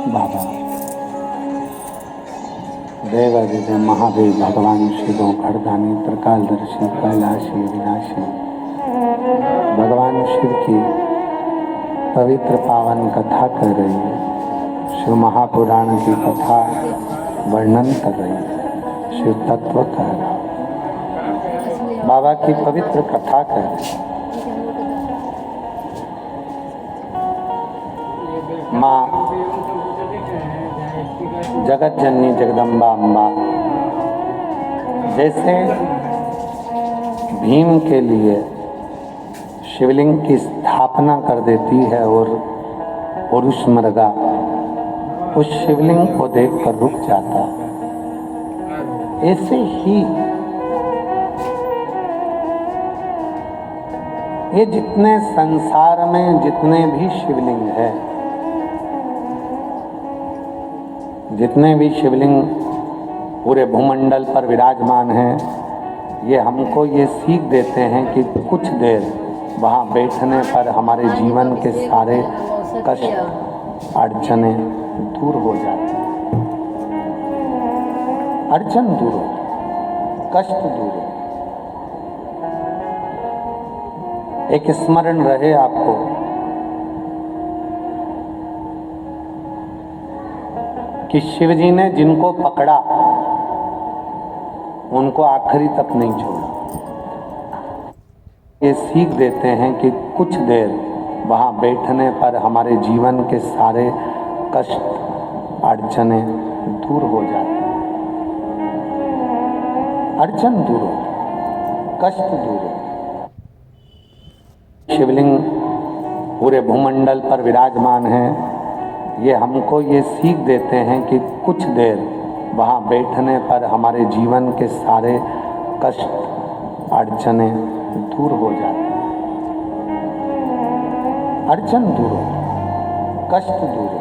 Speaker 1: बाबा देवादिदेव महादेव भगवान शिवों खड़गामी त्रिकालदर्शी कैलाशी विनाशी भगवान शिव की पवित्र पावन कथा कर रही है। शिव महापुराण की कथा वर्णन कर रही है, शिव तत्व कह रहा है, बाबा की पवित्र कथा कर रही है। माँ जगत जननी जगदम्बा अम्बा जैसे भीम के लिए शिवलिंग की स्थापना कर देती है और पुरुष मृगा उस शिवलिंग को देखकर रुक जाता है, ऐसे ही ये जितने संसार में जितने भी शिवलिंग है, जितने भी शिवलिंग पूरे भूमंडल पर विराजमान हैं, ये हमको ये सीख देते हैं कि कुछ देर वहाँ बैठने पर हमारे जीवन के सारे कष्ट अड़चने दूर हो जाते हैं। अड़चन दूर हो, कष्ट दूर हो। एक स्मरण रहे आपको, कि शिव जी ने जिनको पकड़ा उनको आखिरी तक नहीं छोड़ा। ये सीख देते हैं कि कुछ देर वहाँ बैठने पर हमारे जीवन के सारे कष्ट अड़चने दूर हो जाते हैं। अड़चन दूर हो, कष्ट दूर हो। शिवलिंग पूरे भूमंडल पर विराजमान है। ये हमको ये सीख देते हैं कि कुछ देर वहाँ बैठने पर हमारे जीवन के सारे कष्ट अड़चने दूर हो जाते हैं। अड़चन दूर हो, कष्ट दूर हो।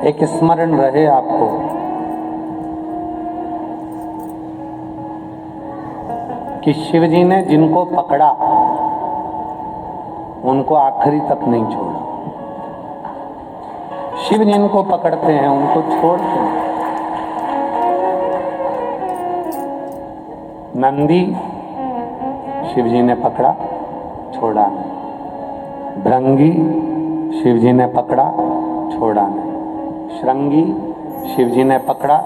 Speaker 1: एक स्मरण रहे आपको, कि शिव जी ने जिनको पकड़ा उनको आखिरी तक नहीं छोड़ा। शिव जिनको पकड़ते हैं उनको छोड़ते हैं। नंदी शिव जी ने पकड़ा, छोड़ा नहीं। भृंगी शिव जी ने पकड़ा, छोड़ा नहीं। श्रृंगी शिव जी ने पकड़ा,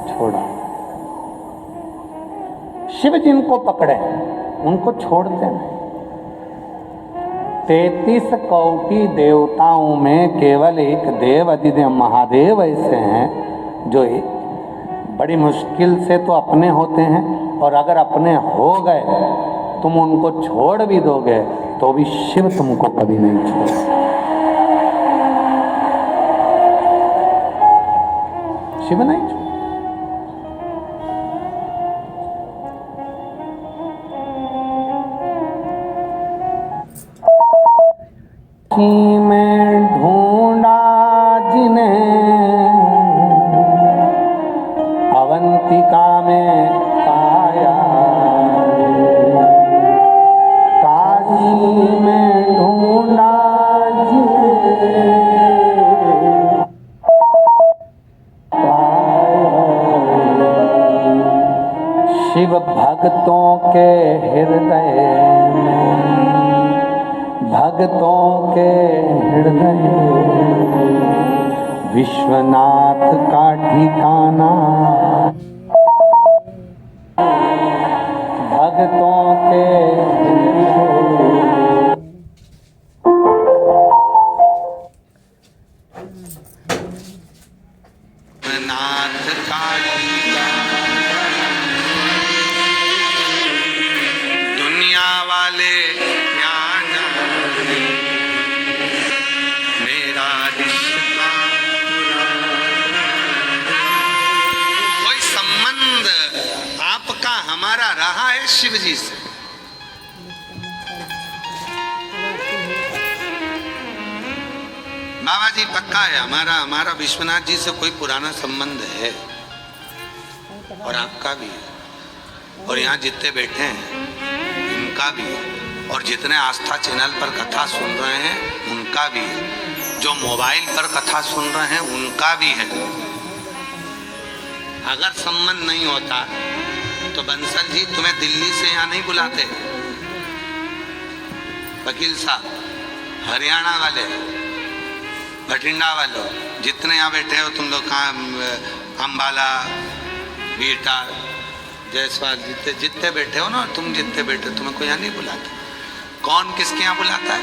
Speaker 1: छोड़ा। शिव जिनको पकड़े उनको छोड़ते नहीं। 33 कोटि देवताओं में केवल एक देव अधिदेव महादेव ऐसे हैं जो बड़ी मुश्किल से तो अपने होते हैं, और अगर अपने हो गए तुम उनको छोड़ भी दोगे तो भी शिव तुमको कभी नहीं छोड़ेगा। शिव नहीं छोड़। में ढूंढा जिन्हें अवंतिका में पाया, काशी में ढूंढा जिन्हें पाया, शिव भक्तों के हृदय में, भक्तों के हृदय विश्वनाथ का ठिकाना, भक्तों के विश्वनाथ का ठिकाना। दुनिया वाले हमारा रहा है शिव जी से। बाबा जी पक्का है हमारा विश्वनाथ जी से कोई पुराना संबंध है, और आपका भी है, और यहाँ जितने बैठे हैं उनका भी है, और जितने आस्था चैनल पर कथा सुन रहे हैं उनका भी है, जो मोबाइल पर कथा सुन रहे हैं उनका भी है। अगर संबंध नहीं होता तो बंसल जी तुम्हें दिल्ली से यहाँ नहीं बुलाते। वकील साहब, हरियाणा वाले, बठिंडा वालों, जितने यहाँ बैठे हो तुम लोग, कहाँ अम्बाला, बीटा, जयसवाल, जितने बैठे हो ना, तुम जितने बैठे तुम्हें कोई यहाँ नहीं बुलाते। कौन किसके यहाँ बुलाता है?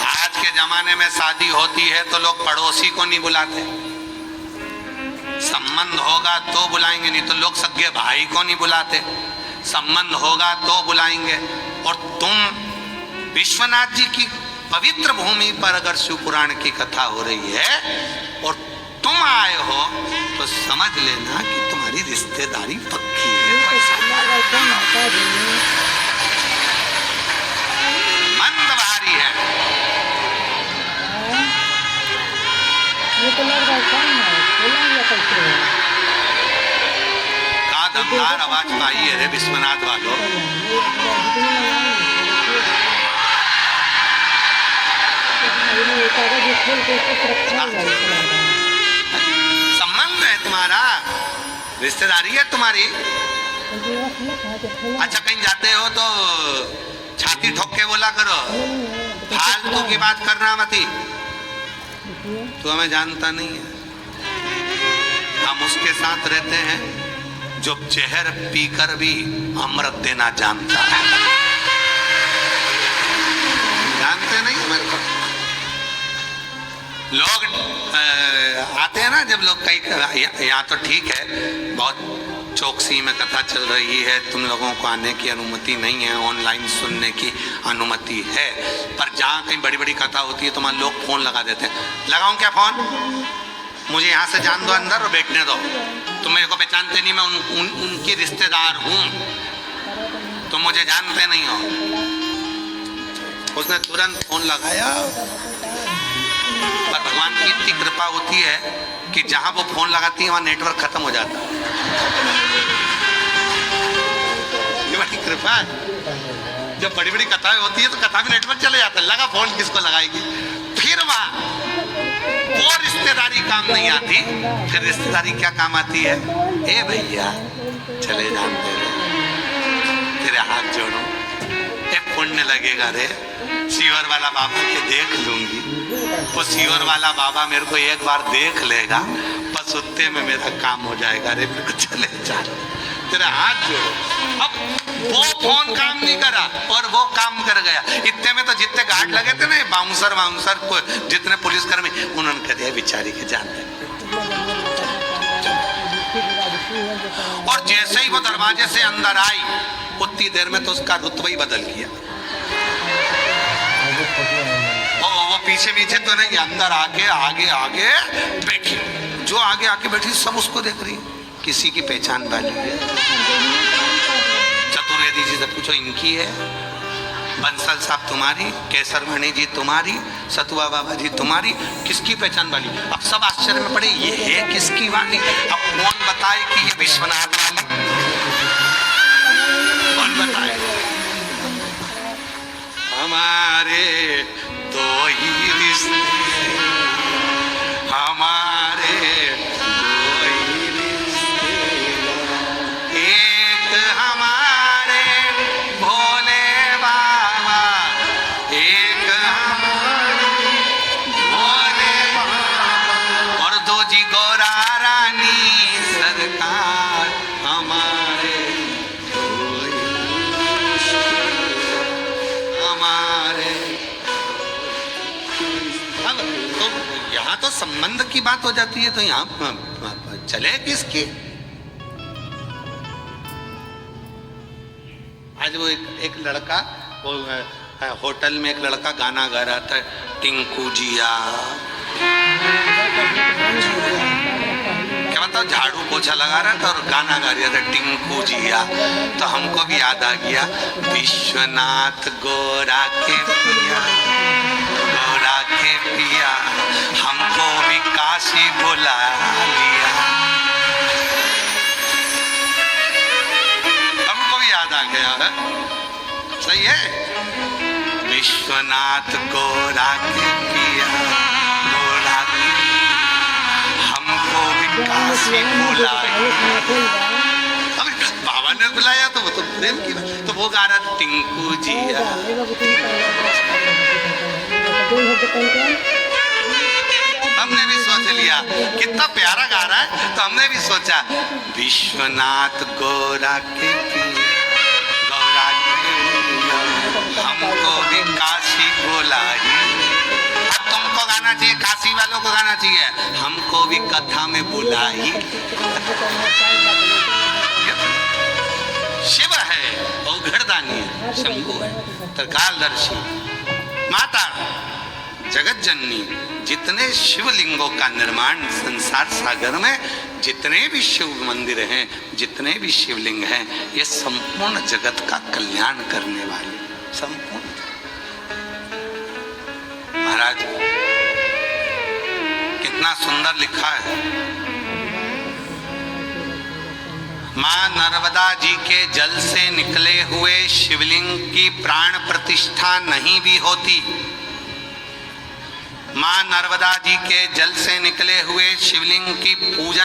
Speaker 1: आज के जमाने में शादी होती है तो लोग पड़ोसी को नहीं बुलाते। संबंध होगा तो बुलाएंगे, नहीं तो लोग सगे भाई को नहीं बुलाते। संबंध होगा तो बुलाएंगे। और तुम विश्वनाथ जी की पवित्र भूमि पर अगर शिव पुराण की कथा हो रही है और तुम आए हो तो समझ लेना कि तुम्हारी रिश्तेदारी पक्की है। मंद भारी है। का दमदार आवाज पाई है रे विश्वनाथ वालों। संबंध है तुम्हारा, रिश्तेदारी है तुम्हारी। अच्छा, कहीं जाते हो तो छाती ठोक के बोला करो, फालतू की बात करना मती, तू हमें जानता नहीं है। हम उसके साथ रहते हैं जो जहर पीकर भी अमृत देना जानता है। जानते नहीं मेरे को लोग आते हैं ना, जब लोग कई यहाँ तो ठीक है, बहुत चौकसी में कथा चल रही है, तुम लोगों को आने की अनुमति नहीं है, ऑनलाइन सुनने की अनुमति है, पर जहाँ कहीं बड़ी बड़ी कथा होती है तो वहाँ लोग फोन लगा देते हैं। लगाऊं क्या फोन? मुझे यहाँ से जान दो अंदर और बैठने दो। तुम मेरे को पहचानते नहीं, मैं उनकी रिश्तेदार हूँ, तुम मुझे जानते नहीं हो। उसने तुरंत फोन लगाया, पर भगवान की इतनी कृपा होती है कि जहां वो फोन लगाती है वहां नेटवर्क खत्म हो जाता है। ये बड़ी कृपा है। जब बड़ी बड़ी कथाएं होती है तो कथा में नेटवर्क चले जाता है, लगा फोन किसको लगाएगी। फिर वहां वो रिश्तेदारी काम नहीं आती, फिर रिश्तेदारी क्या काम आती है? ए भैया चले जानते तेरे हाथ जोड़ो, एक पुण्य लगेगा रे, सीवर वाला बाबा के देख लूंगी, वो सीवर वाला बाबा मेरे को एक बार देख लेगा, बस उतने में मेरा काम हो जाएगा रे, मेरे को चले जा तेरे हाथ जोड़ो। अब वो फोन काम नहीं करा और वो काम कर गया। इतने में तो जितने गार्ड लगे थे ना, बाउंसर को जितने पुलिसकर्मी, उन्होंने कह दिया बेचारी के जान दे। और जैसे ही वो दरवाजे से अंदर आई, उतनी देर में तो उसका रुतबा ही बदल गया। वो पीछे तो नहीं, अंदर आके आगे बैठी, जो आगे बैठी सब उसको देख रही, किसी की पहचान वाली है। चतुर्वेदी जी से पूछो इनकी है, बंसल साहब तुम्हारी, केसरमणि जी तुम्हारी, सतुआ बाबा जी तुम्हारी, किसकी पहचान वाली? अब सब आश्चर्य में पड़े, ये है किसकी वाली? अब कौन बताए कि ये विश्वनाथ वाली? कौन बताए? हमारे दो ही रिश्ते, हमारे दो ही रिश्ते, एक हमारे भोले बाबा, एक हमारे भोले बाबा, और दो जी गौरा रानी सरकार, हमारे दो ही हमारे। तो यहाँ तो संबंध की बात हो जाती है, तो यहाँ चले किसकी? आज वो एक लड़का, वो होटल में एक लड़का गाना गा रहा था, टिंकू जिया, क्या बताओ, झाड़ू पोछा लगा रहा था और गाना गा रहा था, टिंकू जिया। तो हमको भी याद आ गया, विश्वनाथ गोरा के पिया, गोरा के पिया, हमको भी काशी बुला लिया। हमको भी याद आ गया है, सही है। विश्वनाथ गोरा के पिया, गोरा के, हमको भी काशी बुला लिया। बाबा ने बुलाया तो वो तो प्रेम की बात, तो वो गा रहा टिंकू जिया। हमने भी सोच लिया कितना प्यारा गा रहा है, तो हमने भी सोचा विश्वनाथ गोरा के पिया, गौरा के पिया, हमको भी काशी बुलाई। अब तुमको गाना चाहिए, काशी वालों को गाना चाहिए, हमको भी कथा में बुलाई। शिव है, औघड़दानी है, शंभु है, त्रिकालदर्शी, माता जगत जननी। जितने शिवलिंगों का निर्माण संसार सागर में, जितने भी शिव मंदिर हैं, जितने भी शिवलिंग हैं, ये संपूर्ण जगत का कल्याण करने वाले, संपूर्ण। महाराज कितना सुंदर लिखा है, मां नर्मदा जी के जल से निकले हुए शिवलिंग की प्राण प्रतिष्ठा नहीं भी होती। मां नर्मदा जी के जल से निकले हुए शिवलिंग की पूजा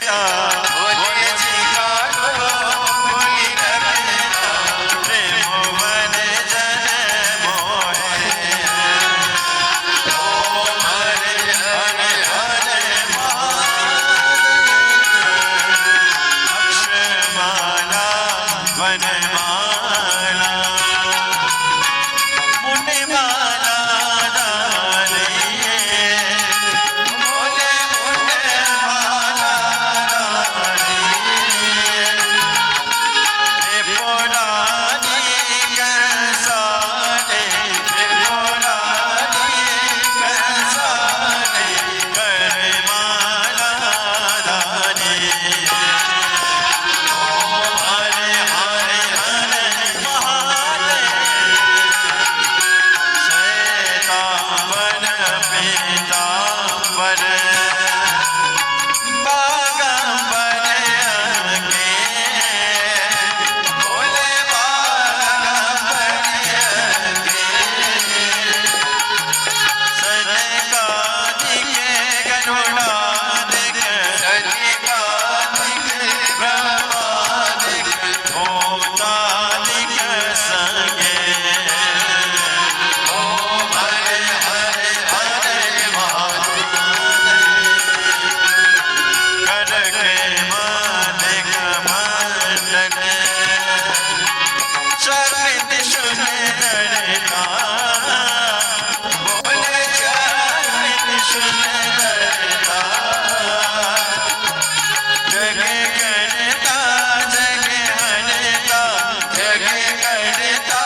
Speaker 7: करता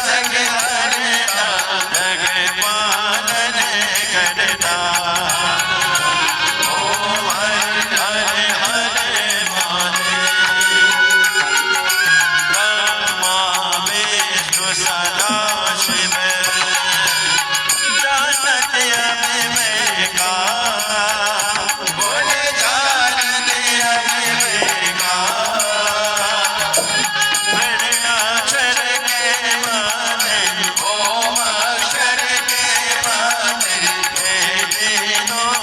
Speaker 7: जग हरता जग पालन करता ओम हर हर हर महादेव ब्रह्मा विष्णु सदा शिव जानत अभी का बोले जानत अभी का अक्षर के माने ओम अक्षर के माने हे तीनों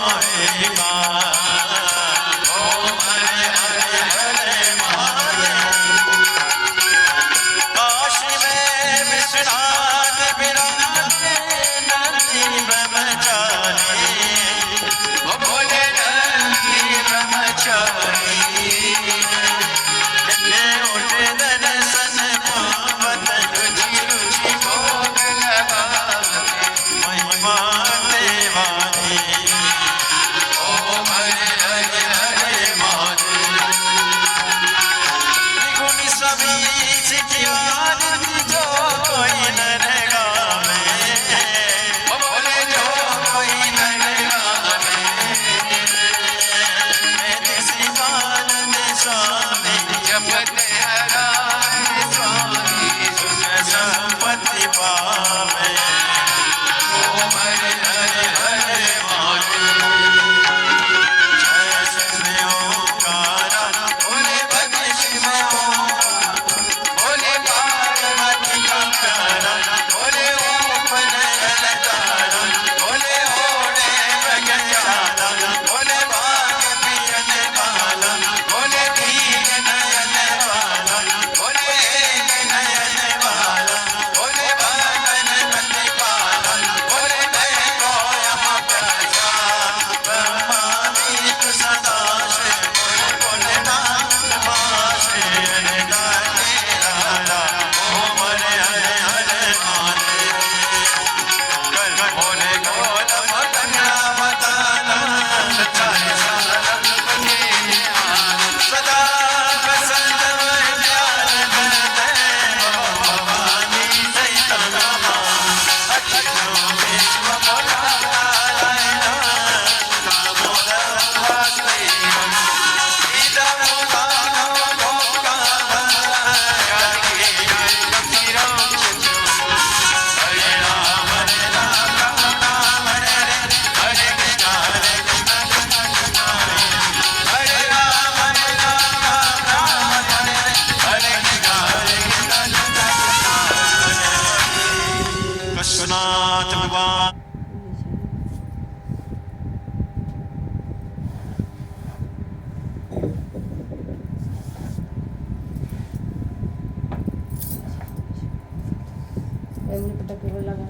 Speaker 7: एका ओम हरे हरे हरे महादेव काशी में विश्वनाथ विराजे नंदी ब्रह्मचारी ओ बोले नंदी ब्रह्मचारी कितने उठे दर्शन पावत रुचि रुचि भोग लगावते महिमा देवानी ओम हरे हरे हरे महादेव त्रिगुणी सभी सिद्धिवान जो कोई नर गावे ओ बोले जो कोई नर गावे मैं शिवानंद स्वामी जपत हराए स्वामी सुख संपत्ति पावे ओम हरे हरे हरे महादेव जय ओंकारा बोले भगवान शिव ओंकार बोले पार्वती का प्यारा बोले ओम नयन तारा बोले ओढ़े बगचारा बोले भाग पियन वाला बोले दीन नयन वाला बोले एक नयन वाला बोले भगवन पति पाला बोले मैं कोयम प्यासा ब्रह्मा विष्णु सदा शिव बोले नाम माशे डाके लाला ओम हरे हरे हरे महादेव बोले गोल मगना मताना सच्चाई सारंग बने सदा प्रसन्न ज्ञान करते भवानी सैतमा अखिलो विश्व बोला नारायण दामोदर वासुदेव इदं दानो लोका जानकी गंभीरं हरे राम राम राम हरे हरे कृष्ण कृष्ण हरे राम राम राम हरे कृष्ण विश्वनाथ भगवान
Speaker 3: एमनी पटक के लगा